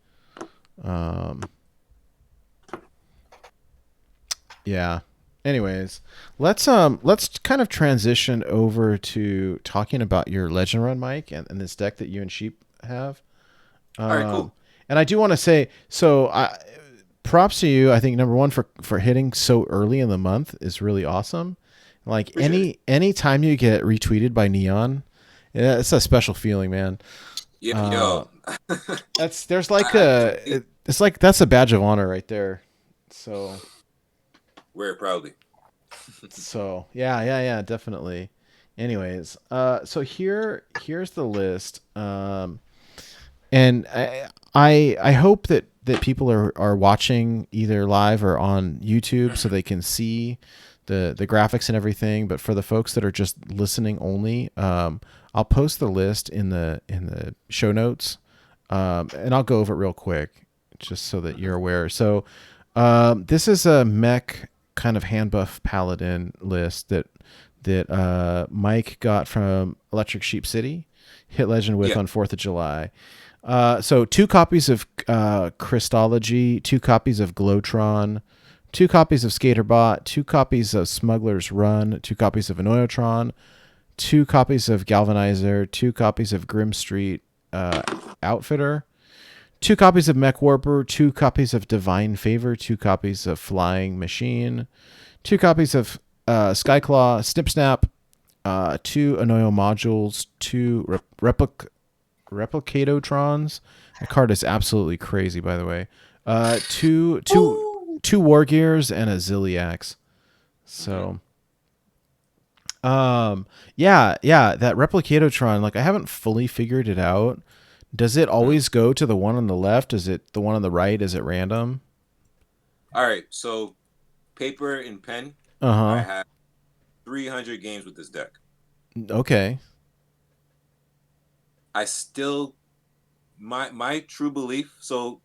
Yeah. Anyways, let's kind of transition over to talking about your Legend Run, Mike, and this deck that you and Sheep have. All right, cool. And I do want to say, props to you. I think number one for hitting so early in the month is really awesome. Like any time you get retweeted by Neon, it's a special feeling, man. Yeah, yo. There's like it's like that's a badge of honor right there. So wear it proudly. So yeah, definitely. Anyways, so here's the list. And I hope that people are watching either live or on YouTube so they can see the graphics and everything. But for the folks that are just listening only, I'll post the list in the show notes, and I'll go over it real quick just so that you're aware. So this is a mech kind of hand buff paladin list that Mike got from Electric Sheep City, hit legend with on 4th of July. So 2 copies of Christology, 2 copies of Glowtron, 2 copies of Skaterbot, 2 copies of Smuggler's Run, 2 copies of Anoyotron, 2 copies of Galvanizer, 2 copies of Grim Street Outfitter, 2 copies of Mech Warper, 2 copies of Divine Favor, 2 copies of Flying Machine, 2 copies of Skyclaw, Snip Snap, 2 Anoyo modules, 2 Replicatotrons. That card is absolutely crazy, by the way. Two War Gears and a Zilliax. So, that Replicatotron, like I haven't fully figured it out. Does it always go to the one on the left? Is it the one on the right? Is it random? All right, so paper and pen, I Uh-huh. have 300 games with this deck. Okay. I still my true belief. So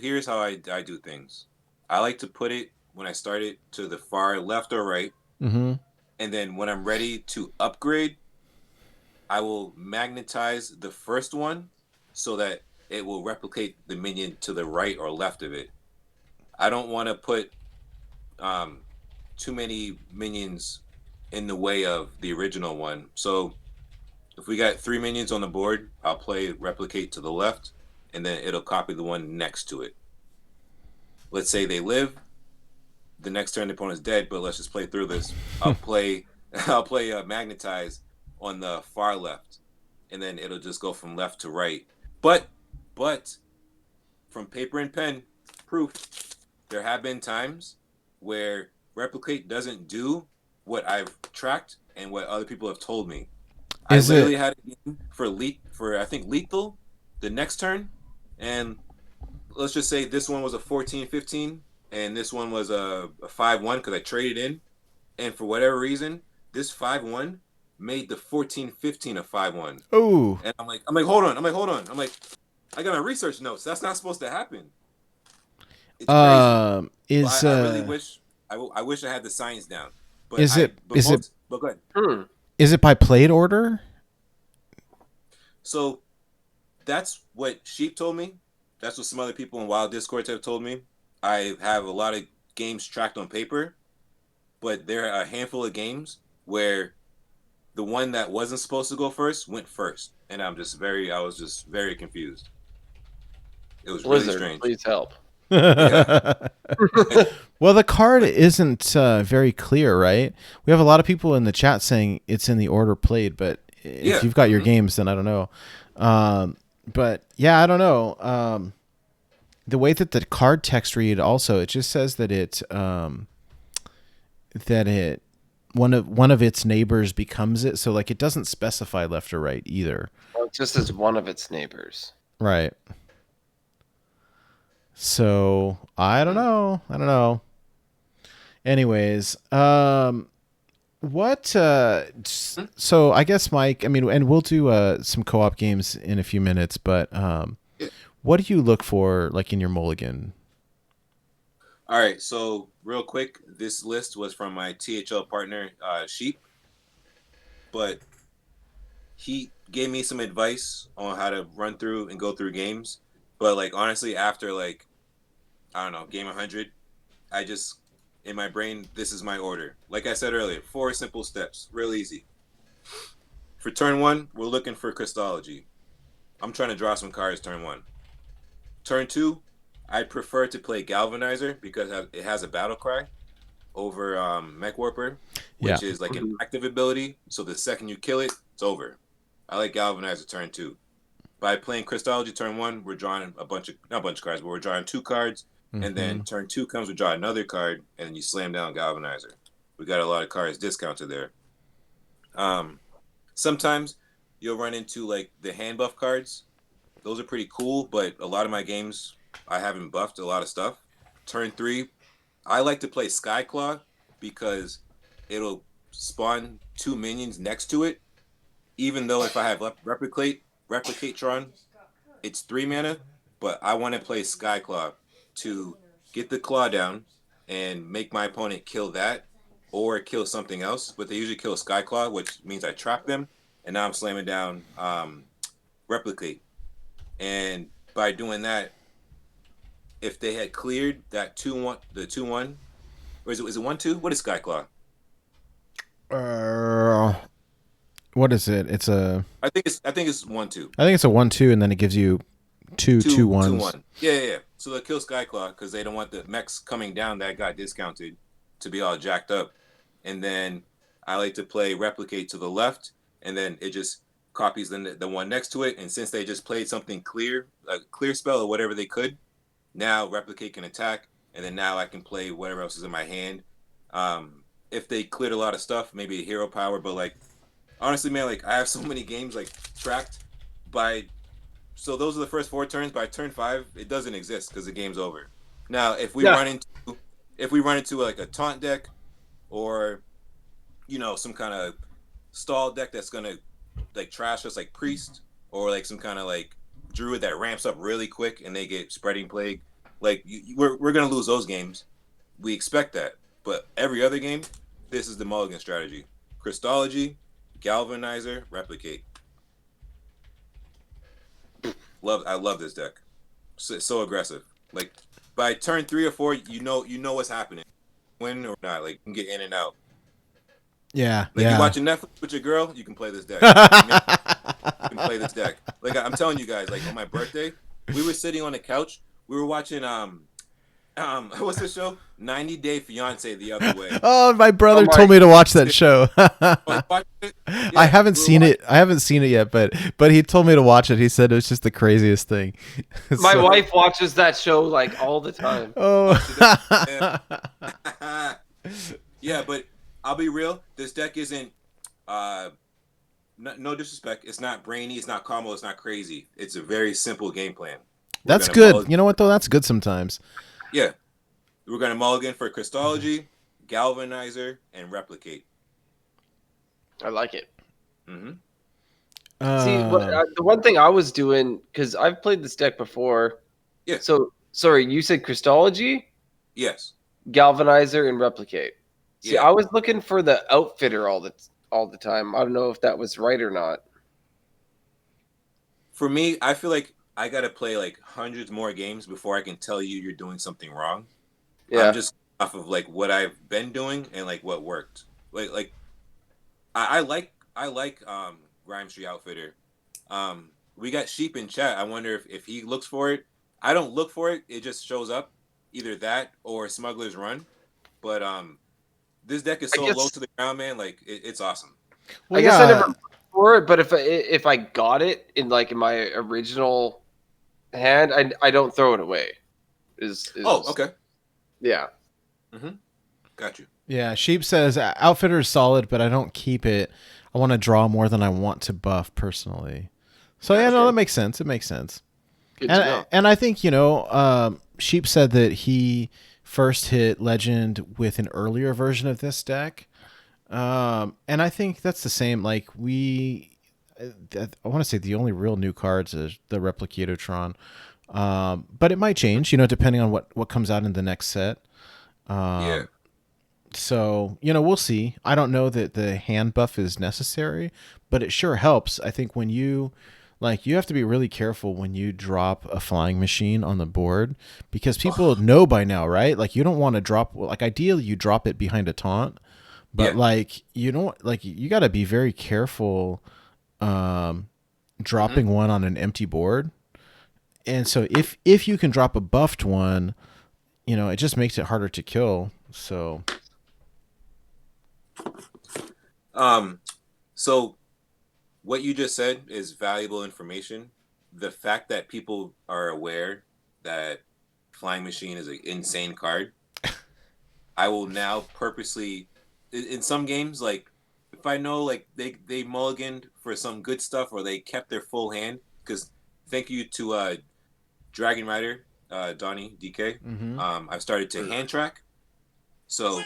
here's how I do things. I like to put it when I start it to the far left or right, Mm-hmm. and then when I'm ready to upgrade, I will magnetize the first one so that it will replicate the minion to the right or left of it. I don't want to put um, too many minions in the way of the original one. So if we got 3 minions on the board, I'll play replicate to the left, and then it'll copy the one next to it. Let's say they live. The next turn the opponent's dead, but let's just play through this. I'll play magnetize on the far left, and then it'll just go from left to right. But from paper and pen proof, there have been times where replicate doesn't do what I've tracked and what other people have told me. I Is literally it had a game for I think lethal the next turn, and let's just say this one was a 14-15 and this one was a 5-1 because I traded in, and for whatever reason this 5-1 made the 14-15 a 5-1. Oh. And I'm like hold on. I'm like, I got my research notes. That's not supposed to happen. It's crazy. Is I really wish I wish I had the science down. But is it but go ahead. is it by plate order? So that's what Sheep told me. That's what some other people in Wild Discords have told me. I have a lot of games tracked on paper, but there are a handful of games where the one that wasn't supposed to go first went first, and I was just very confused. It was Blizzard, really strange. please help. Well, the card isn't very clear, right? We have a lot of people in the chat saying it's in the order played, but if you've got your games, then I don't know. But yeah, I don't know. The way that the card text read also, it just says that one of its neighbors becomes it. So like it doesn't specify left or right either. Well, it just as one of its neighbors. Right. So I don't know. Anyways, what? So I guess Mike. I mean, and we'll do some co-op games in a few minutes. But what do you look for, like in your mulligan? All right. So real quick, this list was from my THL partner, Sheep, but he gave me some advice on how to run through and go through games. But like honestly, after like I don't know, game 100, I just in my brain, this is my order. Like I said earlier, 4 simple steps, real easy. For turn 1, we're looking for Crystology. I'm trying to draw some cards turn 1. Turn 2, I prefer to play Galvanizer because it has a battle cry over Mech Warper, which is like an active ability. So the second you kill it, it's over. I like Galvanizer turn 2. By playing Crystology turn 1, we're drawing not a bunch of cards, but we're drawing 2 cards. And then turn 2 comes, we draw another card, and then you slam down Galvanizer. We got a lot of cards discounted there. Sometimes you'll run into like the hand buff cards. Those are pretty cool, but a lot of my games, I haven't buffed a lot of stuff. Turn 3, I like to play Skyclaw because it'll spawn 2 minions next to it. Even though if I have Replicatron, it's 3 mana, but I want to play Skyclaw to get the claw down and make my opponent kill that or kill something else. But they usually kill Skyclaw, which means I trap them, and now I'm slamming down Replicate. And by doing that, if they had cleared that 2-1, the 2-1, or is it 1-2? What is Skyclaw? What is it? It's a. I think it's 1-2. I think it's a 1-2, and then it gives you two 1s. Yeah. So they'll kill Skyclaw because they don't want the mechs coming down that got discounted to be all jacked up. And then I like to play Replicate to the left, and then it just copies the one next to it. And since they just played something clear, a clear spell or whatever they could, now Replicate can attack, and then now I can play whatever else is in my hand. If they cleared a lot of stuff, maybe a hero power, but like honestly, man, like I have so many games like tracked by. So those are the first 4 turns. By turn 5, it doesn't exist because the game's over. Now, if we run into if we run into like a taunt deck or some kind of stall deck that's gonna like trash us like priest or like some kind of like druid that ramps up really quick and they get spreading plague, like we're gonna lose those games. We expect that, but every other game, this is the mulligan strategy: Christology, Galvanizer, Replicate. I love this deck. So aggressive. Like by turn 3 or 4, you know what's happening. Win or not, like you can get in and out. Yeah, Like yeah. you're watching Netflix with your girl, you can play this deck. You can play this deck. Like I'm telling you guys, like on my birthday, we were sitting on the couch. We were watching what's the show? 90 Day Fiance the other way. Oh, my brother told me to watch that show. Watch it? Yeah, I haven't seen it. I haven't seen it yet, but he told me to watch it. He said it was just the craziest thing. My wife watches that show like all the time. Oh. Yeah, but I'll be real. This deck isn't no disrespect. It's not brainy. It's not combo. It's not crazy. It's a very simple game plan. That's good. You know what though? That's good sometimes. Yeah, we're gonna mulligan for Christology, Galvanizer, and Replicate. I like it. Mm-hmm. See, the one thing I was doing, because I've played this deck before. Yeah. So, sorry, you said Christology? Yes. Galvanizer and Replicate. See, Yeah. I was looking for the Outfitter all the time. I don't know if that was right or not. For me, I feel like I gotta play like hundreds more games before I can tell you you're doing something wrong. Yeah. I'm just off of like what I've been doing and like what worked. Like I like Grime Street Outfitter. We got Sheep in chat. I wonder if he looks for it. I don't look for it. It just shows up. Either that or Smuggler's Run. But this deck is so low to the ground, man. Like it's awesome. Well, I guess I never looked for it, but if I got it in my original hand, I don't throw it away. Oh, okay. Yeah. Mm-hmm. Got you. Yeah, Sheep says Outfitter is solid, but I don't keep it. I want to draw more than I want to buff personally. So yeah, no, that makes sense. It makes sense. Good to know. And I think Sheep said that he first hit Legend with an earlier version of this deck, and I think that's the same. Like I want to say the only real new cards is the Replicatotron, but it might change, depending on what comes out in the next set. Yeah. So, we'll see. I don't know that the hand buff is necessary, but it sure helps. I think when you have to be really careful when you drop a flying machine on the board, because people know by now, right? Like you don't want to drop, ideally you drop it behind a taunt, but you got to be very careful dropping one on an empty board. And so if you can drop a buffed one, it just makes it harder to kill. So so what you just said is valuable information. The fact that people are aware that Flying Machine is an insane card, I will now purposely, in some games, like if I know like they mulliganed for some good stuff or they kept their full hand, because thank you to Dragon Rider, Donnie DK. Mm-hmm. I've started to hand track. So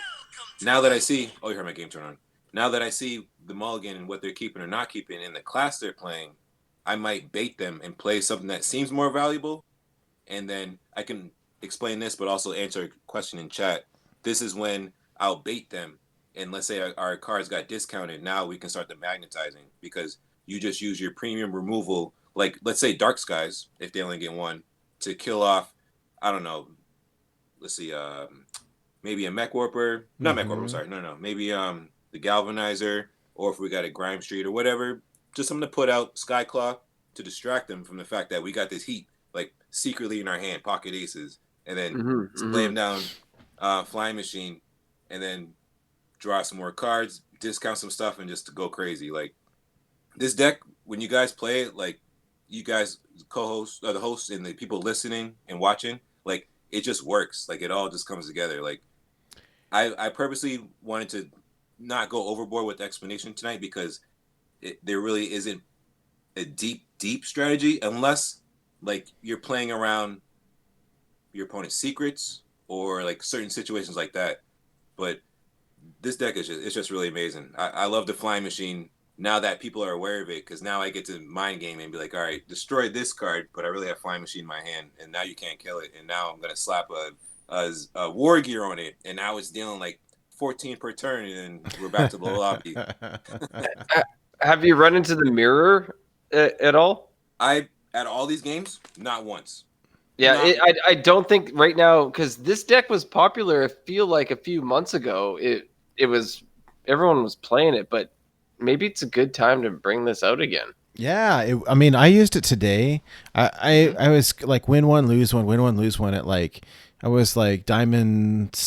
now that I see, you heard my game turn on. Now that I see the mulligan and what they're keeping or not keeping in the class they're playing, I might bait them and play something that seems more valuable. And then I can explain this, but also answer a question in chat. This is when I'll bait them. And let's say our cards got discounted. Now we can start the magnetizing because you just use your premium removal. Like, let's say Dark Skies, if they only get one, to kill off, I don't know, let's see, maybe a Mech Warper. Not Mech Warper, sorry. No. Maybe the Galvanizer, or if we got a Grime Street or whatever, just something to put out Skyclaw to distract them from the fact that we got this heat, like secretly in our hand, pocket aces, and then lay them down, Flying Machine, and then draw some more cards, discount some stuff, and just to go crazy. Like this deck, when you guys play it, like you guys co-hosts, the hosts, and the people listening and watching, like it just works. Like it all just comes together. Like I purposely wanted to not go overboard with the explanation tonight because there really isn't a deep strategy unless like you're playing around your opponent's secrets or like certain situations like that. But this deck is just, it's just really amazing. I love the flying machine now that people are aware of it, because now I get to mind game and be like, all right, destroy this card, but I really have flying machine in my hand, and now you can't kill it, and now I'm gonna slap a war gear on it, and now it's dealing like 14 per turn, and we're back to the lobby. Have you run into the mirror at all? At all these games, not once. Yeah, I don't think right now, because this deck was popular. I feel like a few months ago, it was everyone was playing it, but maybe it's a good time to bring this out again. Yeah, I mean, I used it today. I was like win one, lose one, win one, lose one at like I was like diamond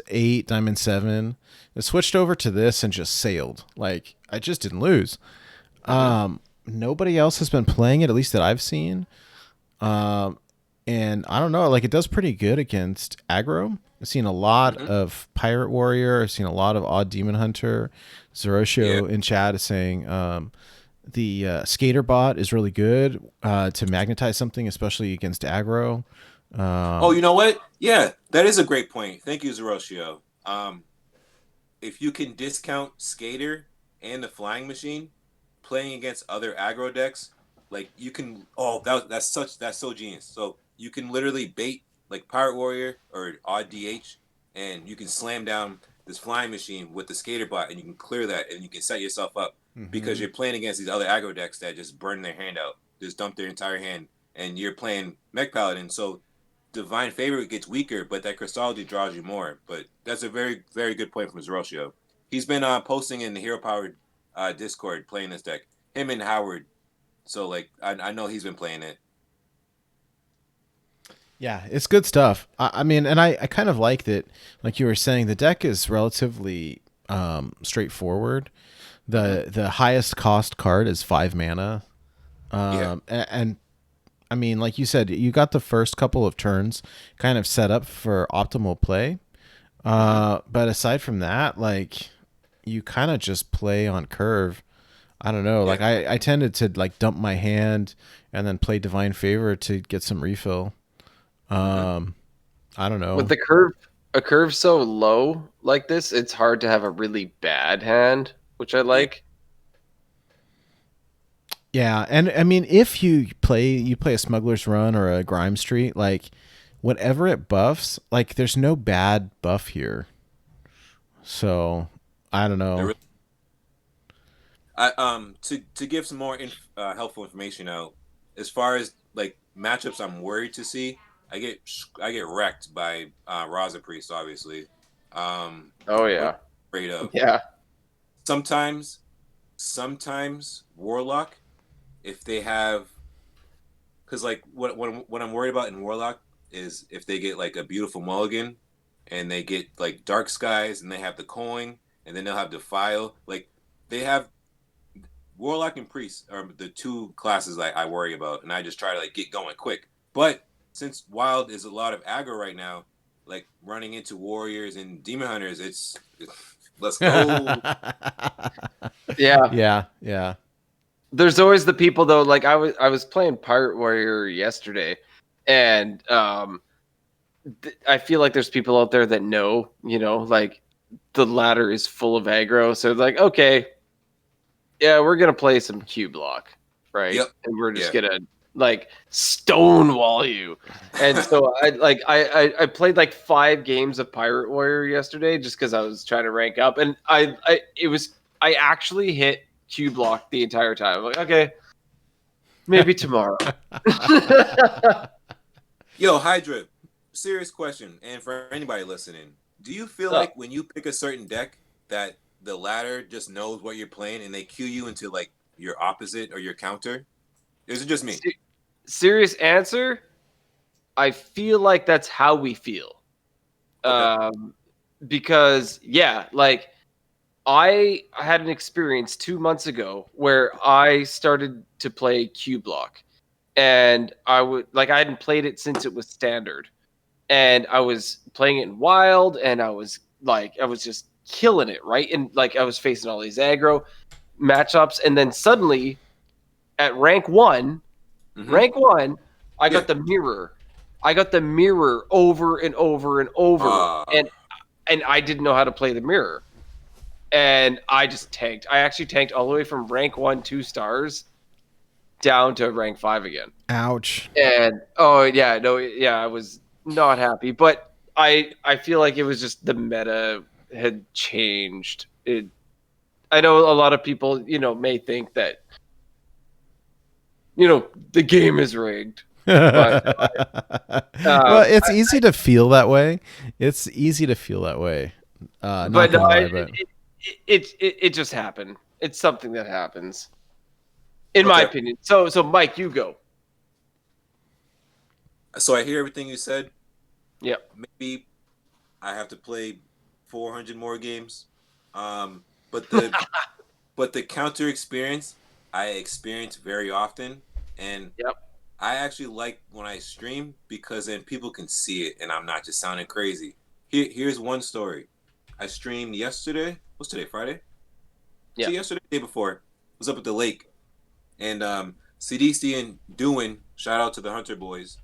8, diamond 7. I switched over to this and just sailed. Like I just didn't lose. Nobody else has been playing it, at least that I've seen. And I don't know, like it does pretty good against aggro. I've seen a lot of Pirate Warrior. I've seen a lot of Odd Demon Hunter. Zeroshio in chat is saying the Skater bot is really good to magnetize something, especially against aggro. Oh, you know what? Yeah, that is a great point. Thank you, Zeroshio. If you can discount Skater and the Flying Machine, playing against other aggro decks, like you can. Oh, that's so genius. So you can literally bait like Pirate Warrior or Odd DH, and you can slam down this Flying Machine with the Skater bot, and you can clear that, and you can set yourself up because you're playing against these other aggro decks that just burn their hand out, just dump their entire hand, and you're playing Mech Paladin, so Divine Favor gets weaker, but that Crystology draws you more. But that's a very, very good point from Zeroshio. He's been posting in the Hero Powered Discord playing this deck. Him and Howard. So like I know he's been playing it. Yeah, it's good stuff. I mean, and I kind of like that. Like you were saying, the deck is relatively straightforward. The highest cost card is 5 mana. And I mean, like you said, you got the first couple of turns kind of set up for optimal play. But aside from that, like you kind of just play on curve. I don't know. Like I tended to like dump my hand and then play Divine Favor to get some refill. I don't know. With a curve so low like this, it's hard to have a really bad hand, which I like. Yeah, and I mean, if you play a Smuggler's Run or a Grime Street, like whatever it buffs, like there's no bad buff here. So I don't know. To give some more helpful information out, as far as like matchups, I'm worried to see. I get wrecked by Raza Priest, obviously. Oh yeah, afraid of. Yeah. Sometimes Warlock, if they have, because like what I'm worried about in Warlock is if they get like a beautiful mulligan, and they get like Dark Skies, and they have the coin, and then they'll have Defile. Like they have Warlock and Priest are the two classes I worry about, and I just try to like get going quick. But since Wild is a lot of aggro right now, like running into Warriors and Demon Hunters, it's let's go. Yeah. There's always the people though. Like I was playing Pirate Warrior yesterday, and I feel like there's people out there that know, like the ladder is full of aggro. So it's like, okay, yeah, we're gonna play some Q block, right? Yep. And we're just gonna like stonewall you. And so I played like 5 games of Pirate Warrior yesterday just because I was trying to rank up, and I actually hit Q block the entire time. I'm like, okay, maybe tomorrow. Yo, Hydra, serious question, and for anybody listening, do you feel like when you pick a certain deck that the ladder just knows what you're playing and they cue you into like your opposite or your counter? Is it just me? Serious answer, I feel like that's how we feel. Okay. Because like I had an experience 2 months ago where I started to play Q block, and I hadn't played it since it was standard, and I was playing it in Wild, and I was just killing it, right? And like I was facing all these aggro matchups, and then suddenly at rank 1, I got the mirror, I got the mirror over and over and over, Uh, and I didn't know how to play the mirror. And I just tanked. I actually tanked all the way from rank 1, 2 stars, down to rank 5 again. Ouch. And I was not happy. But I feel like it was just the meta had changed. I know a lot of people, may think that, the game is rigged. But well, it's easy to feel that way. It's easy to feel that way. Not gonna lie, but it just happened. It's something that happens, in my opinion. So Mike, you go. So I hear everything you said. Yep. Maybe I have to play 400 more games. But the counter experience I experience very often, and Yep. I actually like when I stream because then people can see it and I'm not just sounding crazy. Here's one story. I streamed yesterday. What's today? Friday? Yeah. So yesterday, day before, was up at the lake, and CDC and Doing, shout out to the Hunter boys.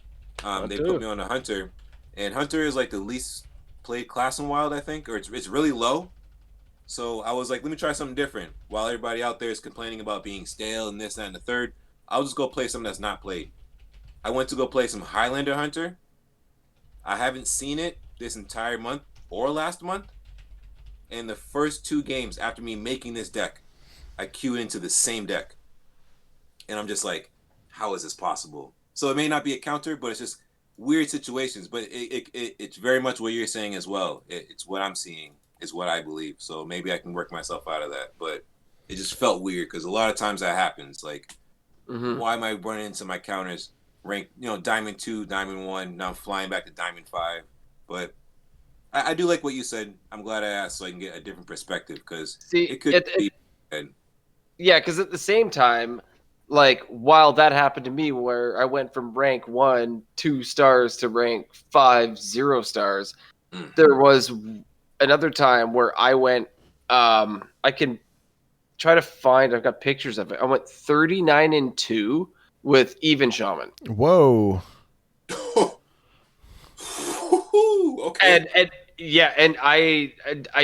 They put me on the Hunter, and Hunter is like the least played class in Wild, I think, or it's really low. So I was like, let me try something different. While everybody out there is complaining about being stale and this, that, and the third, I'll just go play something that's not played. I went to go play some Highlander Hunter. I haven't seen it this entire month or last month. And the first 2 games after me making this deck, I queued into the same deck. And I'm just like, how is this possible? So it may not be a counter, but it's just weird situations. But it's very much what you're saying as well. It's what I'm seeing. Is what I believe. So maybe I can work myself out of that. But it just felt weird because a lot of times that happens. Like, why am I running into my counters rank, Diamond 2, Diamond 1, now I'm flying back to Diamond 5. But I do like what you said. I'm glad I asked so I can get a different perspective because it could be bad. Yeah, because at the same time, like, while that happened to me where I went from rank 1, 2 stars to rank 5, 0 stars, there was another time where I went, I can try to find, I've got pictures of it. I went 39-2 with even shaman. Whoa. Okay. And I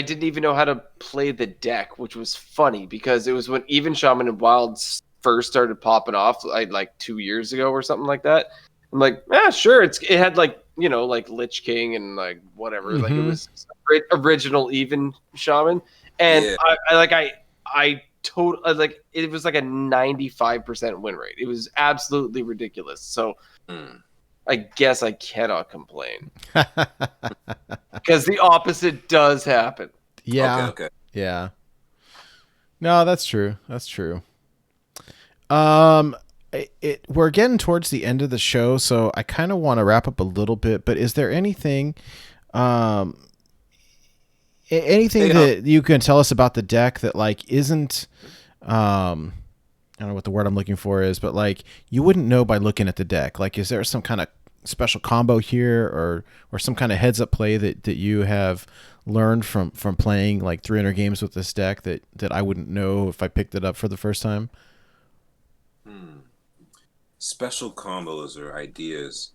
didn't even know how to play the deck, which was funny because it was when even shaman and wilds first started popping off, like 2 years ago or something like that. I'm like, sure. It had like Lich King and like whatever. Like it was original even shaman, and I totally like it was like a 95% win rate. It was absolutely ridiculous. So I guess I cannot complain because the opposite does happen. Yeah. Okay. Yeah. No, that's true. That's true. We're getting towards the end of the show, so I kind of want to wrap up a little bit. But is there anything, that you can tell us about the deck that like isn't, I don't know what the word I'm looking for is, but like you wouldn't know by looking at the deck? Like, is there some kind of special combo here, or some kind of heads up play that you have learned from playing like 300 games with this deck that I wouldn't know if I picked it up for the first time? Special combos or ideas.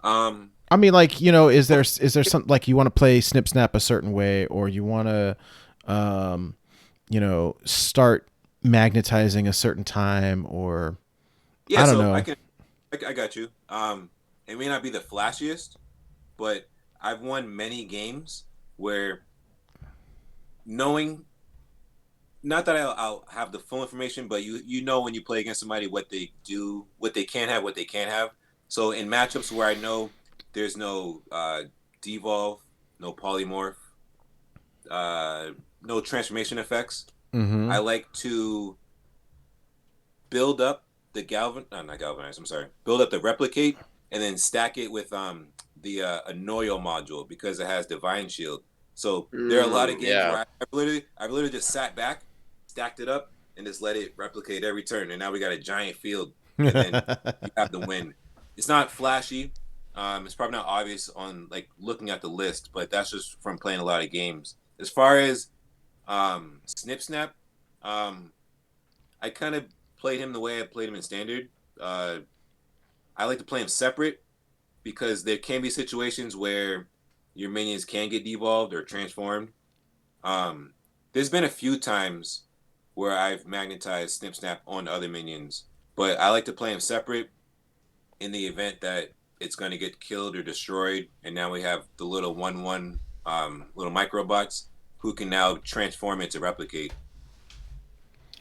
I mean, like, is there something like you want to play Snip Snap a certain way, or you want to, start magnetizing a certain time, or I don't know. I got you. It may not be the flashiest, but I've won many games where knowing, not that I'll have the full information, but you know when you play against somebody what they do, what they can have, what they can't have. So in matchups where I know there's no devolve, no polymorph, no transformation effects, I like to build up the not galvanize. I'm sorry, build up the replicate and then stack it with the Annoyo module because it has divine shield. So there are a lot of games where I've literally just sat back, stacked it up, and just let it replicate every turn. And now we got a giant field, and then you have the win. It's not flashy. It's probably not obvious on like looking at the list, but that's just from playing a lot of games. As far as Snip Snap, I kind of played him the way I played him in Standard. I like to play him separate, because there can be situations where your minions can get devolved or transformed. There's been a few times where I've magnetized Snip Snap on other minions, but I like to play them separate in the event that it's going to get killed or destroyed, and now we have the little 1/1 little microbots who can now transform into replicate.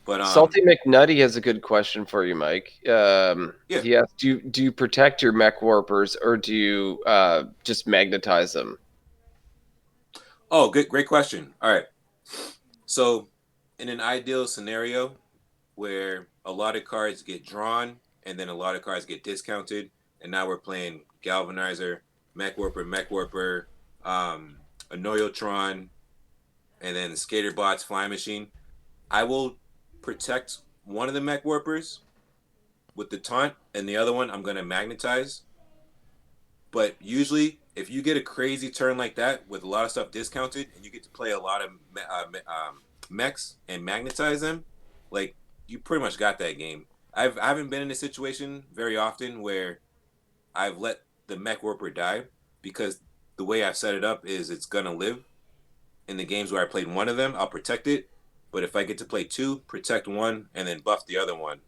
But Salty McNutty has a good question for you, Mike. He asked, do you protect your mech warpers, or do you just magnetize them? Oh, great question. All right. So, in an ideal scenario where a lot of cards get drawn and then a lot of cards get discounted, and now we're playing Galvanizer, Mech Warper, Annoyotron, and then Skater Bots, Flying Machine, I will protect one of the Mech Warpers with the taunt, and the other one I'm going to magnetize. But usually, if you get a crazy turn like that with a lot of stuff discounted, and you get to play a lot of mechs and magnetize them, like, you pretty much got that game. I haven't been in a situation very often where I've let the Mech Warper die, because the way I've set it up is it's gonna live. In the games where I played one of them, I'll protect it. But if I get to play two, protect one and then buff the other one.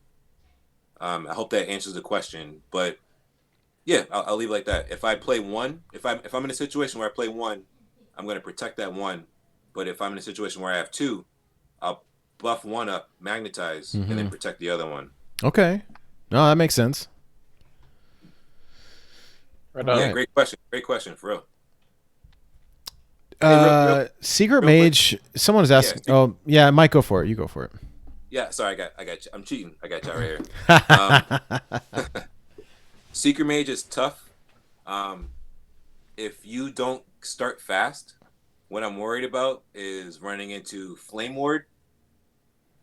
I hope that answers the question. But yeah, I'll leave it like that. If I play one, if I'm in a situation where I play one, I'm gonna protect that one. But if I'm in a situation where I have two, I'll buff one up, magnetize, and then protect the other one. Okay. No, that makes sense. Right on. Yeah, great question, for real. Secret Mage. Someone is asking. Yeah. Oh, yeah, Mike, go for it. You go for it. Yeah, sorry, I got you. I'm cheating. I got you right here. Secret Mage is tough. If you don't start fast, what I'm worried about is running into Flame Ward,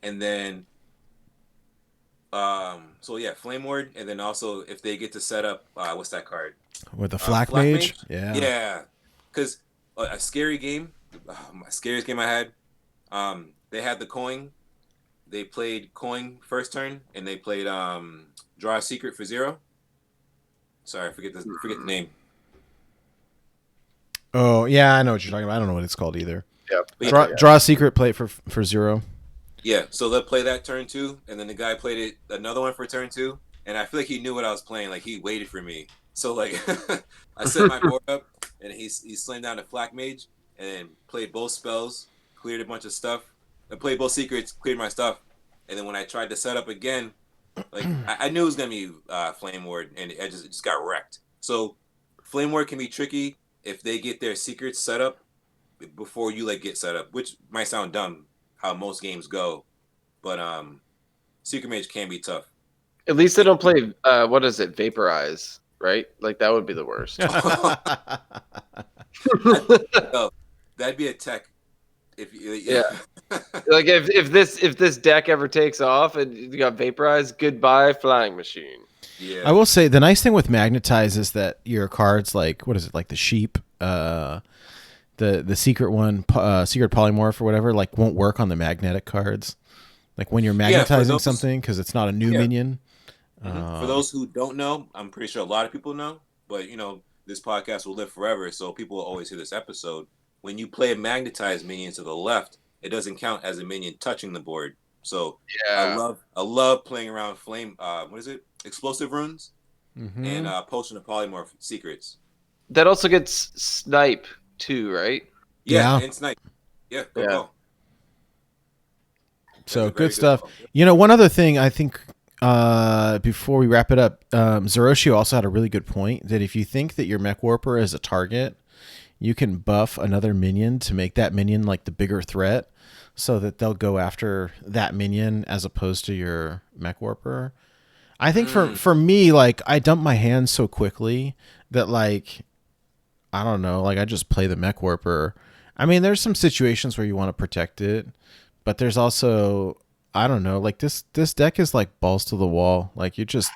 and then Flame Ward, and then also if they get to set up what's that card? With the Flak Mage? Yeah. Yeah. Because a scary game, my scariest game I had, they had the coin. They played coin first turn, and they played Draw a Secret for 0. Sorry, I forget the name. Oh, yeah, I know what you're talking about. I don't know what it's called either. Yeah. Draw a secret, play it for 0. Yeah, so they'll play that turn 2, and then the guy played it another one for turn 2, and I feel like he knew what I was playing. Like, he waited for me. So, like, I set my board up, and he slammed down a Flak Mage, and played both spells, cleared a bunch of stuff. I played both secrets, cleared my stuff, and then when I tried to set up again, like, I knew it was going to be Flame Ward, and it just got wrecked. So, Flame Ward can be tricky if they get their secrets set up before you, like, get set up, which might sound dumb, how most games go, but Secret Mage can be tough. At least they don't play what is it, Vaporize, right? Like, that would be the worst. Oh, that'd be a tech. Yeah. Like, if this deck ever takes off and you got Vaporize, goodbye Flying Machine. Yeah. I will say the nice thing with Magnetize is that your cards, like, what is it, like the sheep, the secret one, secret polymorph or whatever, like, won't work on the magnetic cards. Like, when you're magnetizing something, because it's not a new minion. For those who don't know, I'm pretty sure a lot of people know, but this podcast will live forever, so people will always hear this episode. When you play a magnetized minion to the left, it doesn't count as a minion touching the board. So yeah. I love playing around flame. What is it? Explosive runes and potion of polymorph secrets. That also gets snipe too, right? Yeah. And snipe. Yeah. Good call. So good stuff. One other thing I think before we wrap it up, Zeroshio also had a really good point that if you think that your Mech Warper is a target, you can buff another minion to make that minion like the bigger threat, so that they'll go after that minion as opposed to your Mech Warper. I think for me, like, I dump my hands so quickly that, like, I don't know, like, I just play the Mech Warper. I mean, there's some situations where you want to protect it, but there's also, I don't know, like, this deck is like balls to the wall. Like, you just,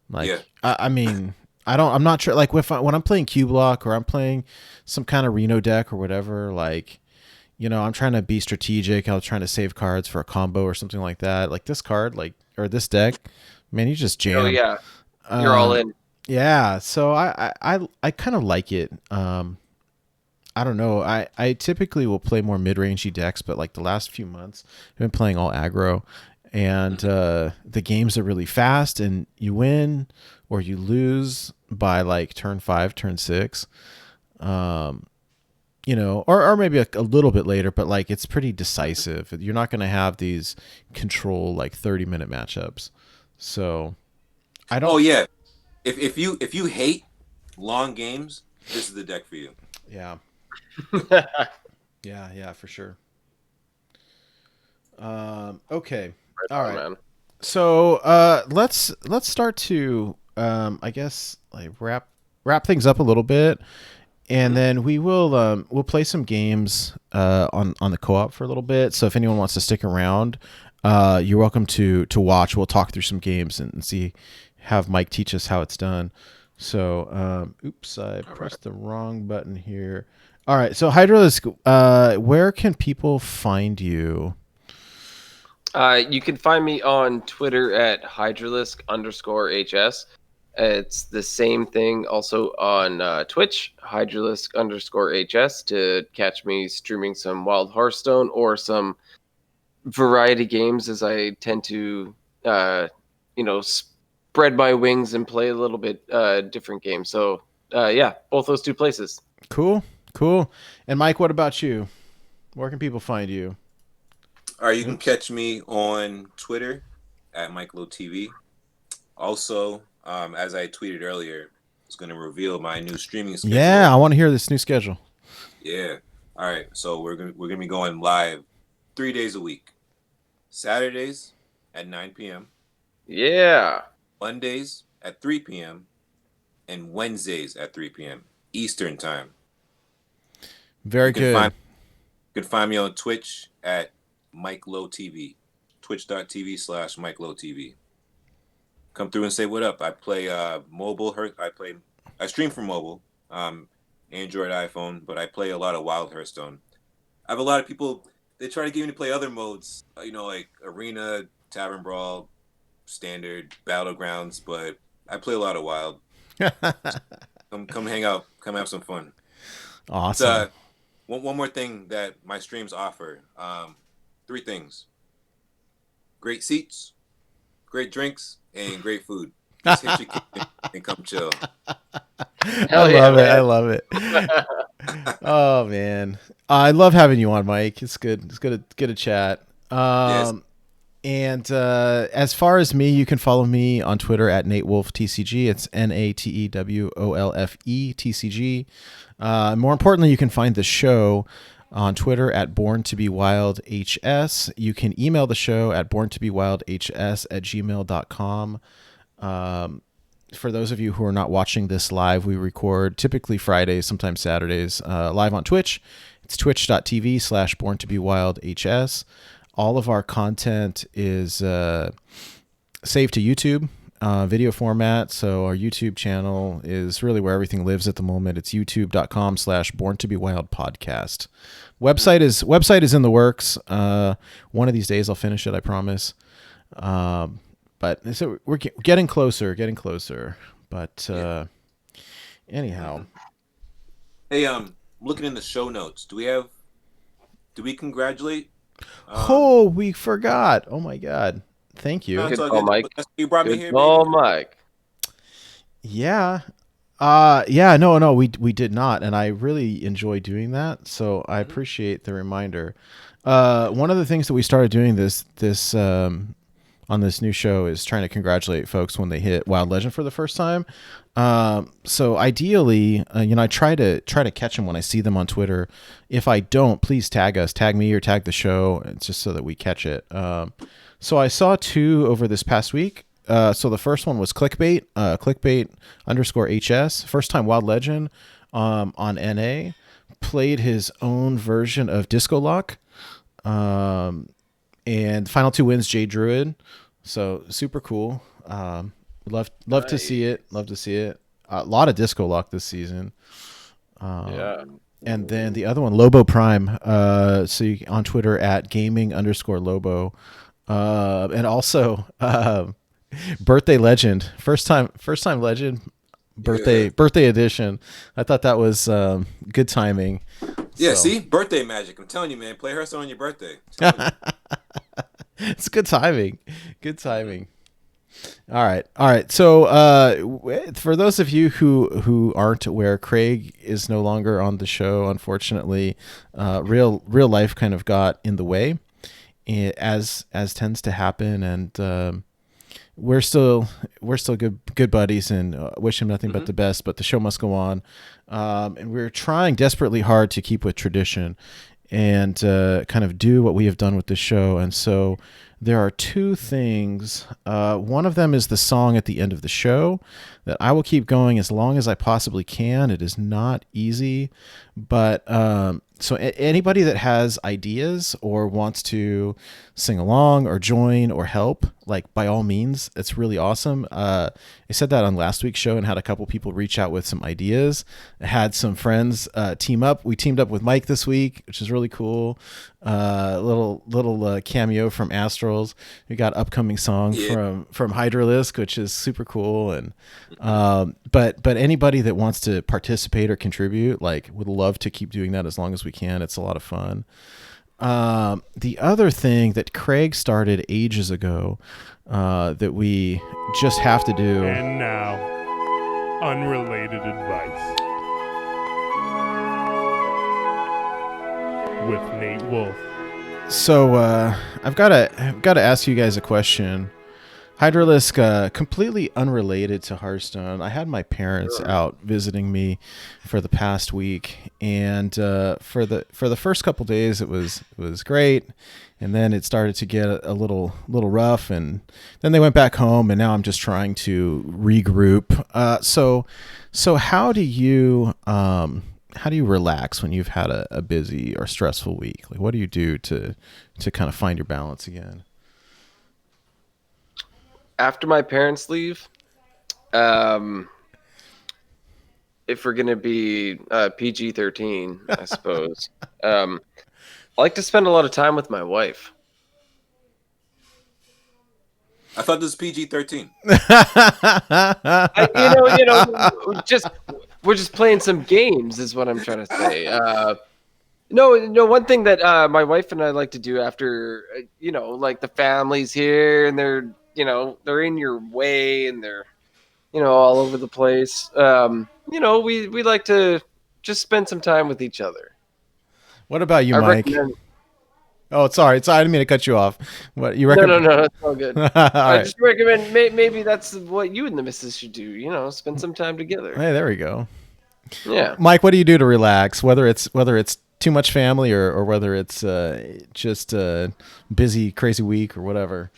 like, I mean, I'm not sure, like, when I'm playing Q Block or I'm playing some kind of Reno deck or whatever, like, I'm trying to be strategic. I was trying to save cards for a combo or something like that. Like, this card, like, or this deck, man, you just jam. Oh, yeah. You're all in. Yeah, so I kind of like it. I don't know. I typically will play more mid-rangey decks, but like the last few months, I've been playing all aggro, and the games are really fast, and you win or you lose by like turn 5, turn 6. Um, or maybe a little bit later, but like it's pretty decisive. You're not going to have these control like 30-minute matchups. So I Oh don't. yeah, if you hate long games, this is the deck for you. Yeah, yeah, for sure. Okay. All Oh right. man. So let's start to I guess like wrap things up a little bit, and then we'll play some games on the co-op for a little bit. So if anyone wants to stick around, you're welcome to watch. We'll talk through some games and see, have Mike teach us how it's done. So oops, I pressed the wrong button here. All right, so Hydralisk, where can people find you? You can find me on Twitter at Hydralisk_HS. It's the same thing also on Twitch, Hydralisk_HS, to catch me streaming some Wild Hearthstone or some variety games, as I tend to, spread my wings and play a little bit different games. So, yeah, both those two places. Cool. And Mike, what about you? Where can people find you? All right, you can Oops. catch me on Twitter at Mike Lowe TV. Also, as I tweeted earlier, it's going to reveal my new streaming schedule. Yeah, I want to hear this new schedule. Yeah. All right. So we're gonna be going live 3 days a week. Saturdays at 9 p.m. Yeah. Mondays at 3 p.m. and Wednesdays at 3 p.m. Eastern time. Very good. You can find me on Twitch at Mike Lowe TV. Twitch.tv/Mike Lowe TV. Come through and say what up. I play mobile. I stream from mobile, Android, iPhone, but I play a lot of Wild Hearthstone. I have a lot of people. They try to get me to play other modes, like Arena, Tavern Brawl, Standard, Battlegrounds, but I play a lot of Wild. Come hang out. Come have some fun. Awesome. One more thing that my streams offer. 3 things: great seats, great drinks, and great food. Just hit your kitchen and come chill. I love it. Oh man, I love having you on, Mike. It's good. It's good to get a chat. Yes. And as far as me, you can follow me on Twitter at NateWolfTCG. It's NateWolfeTCG. More importantly, you can find the show on Twitter at BornToBeWildHS. You can email the show at BornToBeWildHS@gmail.com. For those of you who are not watching this live, we record typically Fridays, sometimes Saturdays, live on Twitch. It's twitch.tv/BornToBeWildHS. All of our content is saved to YouTube, video format. So our YouTube channel is really where everything lives at the moment. It's youtube.com/BornToBeWildPodcast. Website is in the works. One of these days I'll finish it, I promise. But so we're getting closer. But anyhow. Hey, looking in the show notes, do we congratulate? We forgot. Oh my God. Thank you. Good call, Mike. You brought me here, call, baby. Mike. Yeah. No, we did not, and I really enjoy doing that. So I appreciate the reminder. One of the things that we started doing this on this new show is trying to congratulate folks when they hit Wild Legend for the first time. So ideally, I try to catch them when I see them on Twitter. If I don't, please tag me or tag the show, just so that we catch it. So I saw 2 over this past week. So the first one was clickbait _HS, first time Wild Legend, on NA, played his own version of Disco Lock. And final 2 wins, Jay Druid. So super cool. Love to see it. Love to see it. A lot of Disco Lock this season. Yeah. And then the other one, Lobo Prime. So you, on Twitter at gaming_Lobo. And also Birthday Legend. First time Legend. birthday edition. I thought that was good timing. Yeah, see, birthday magic. I'm telling you, man. Play Hearthstone on your birthday. It's good timing. Good timing. All right. So, for those of you who aren't aware, Craig is no longer on the show. Unfortunately, real life kind of got in the way, as tends to happen, and we're still good buddies, and wish him nothing but the best. But the show must go on, and we're trying desperately hard to keep with tradition and kind of do what we have done with the show. And so there are two things. One of them is the song at the end of the show that I will keep going as long as I possibly can. It is not easy, but so anybody that has ideas or wants to sing along or join or help, like, by all means, it's really awesome. I said that on last week's show and had a couple people reach out with some ideas. I had some friends team up. We teamed up with Mike this week, which is really cool. Little cameo from Astrals. We got upcoming song from Hydralisk, which is super cool. And but anybody that wants to participate or contribute, like, would love to keep doing that as long as we can. It's a lot of fun. The other thing that Craig started ages ago, that we just have to do. And now, unrelated advice with Nate Wolf. So I've got to ask you guys a question. Hydralisk, completely unrelated to Hearthstone. I had my parents out visiting me for the past week, and for the first couple days it was great, and then it started to get a little rough, and then they went back home, and now I'm just trying to regroup. So how do you relax when you've had a busy or stressful week? Like, what do you do to kind of find your balance again? After my parents leave, if we're gonna be PG-13, I suppose, I like to spend a lot of time with my wife. I thought this was PG-13. We're just playing some games, is what I'm trying to say. No. One thing that my wife and I like to do after, like, the family's here and they're in your way and they're, all over the place. We like to just spend some time with each other. What about you, Mike? Oh, sorry. I didn't mean to cut you off. What you recommend? No, that's all good. All I right. just recommend maybe that's what you and the missus should do. Spend some time together. Hey, there we go. Yeah, Mike, what do you do to relax? Whether it's too much family or whether it's just a busy, crazy week or whatever.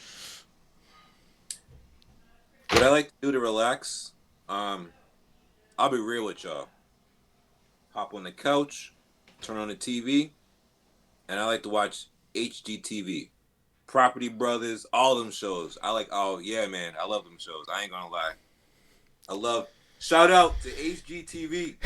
What I like to do to relax, I'll be real with y'all. Hop on the couch, turn on the TV, and I like to watch HGTV, Property Brothers, all them shows. Oh yeah, man, I love them shows. I ain't gonna lie. Shout out to HGTV.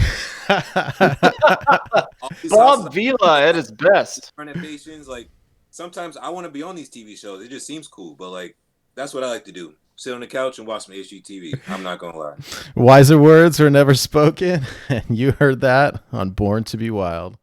Bob Vila at his best. Renovations, like, sometimes I want to be on these TV shows. It just seems cool, but, like, that's what I like to do. Sit on the couch and watch some HGTV. I'm not gonna lie. Wiser words were never spoken, and you heard that on Born to Be Wild.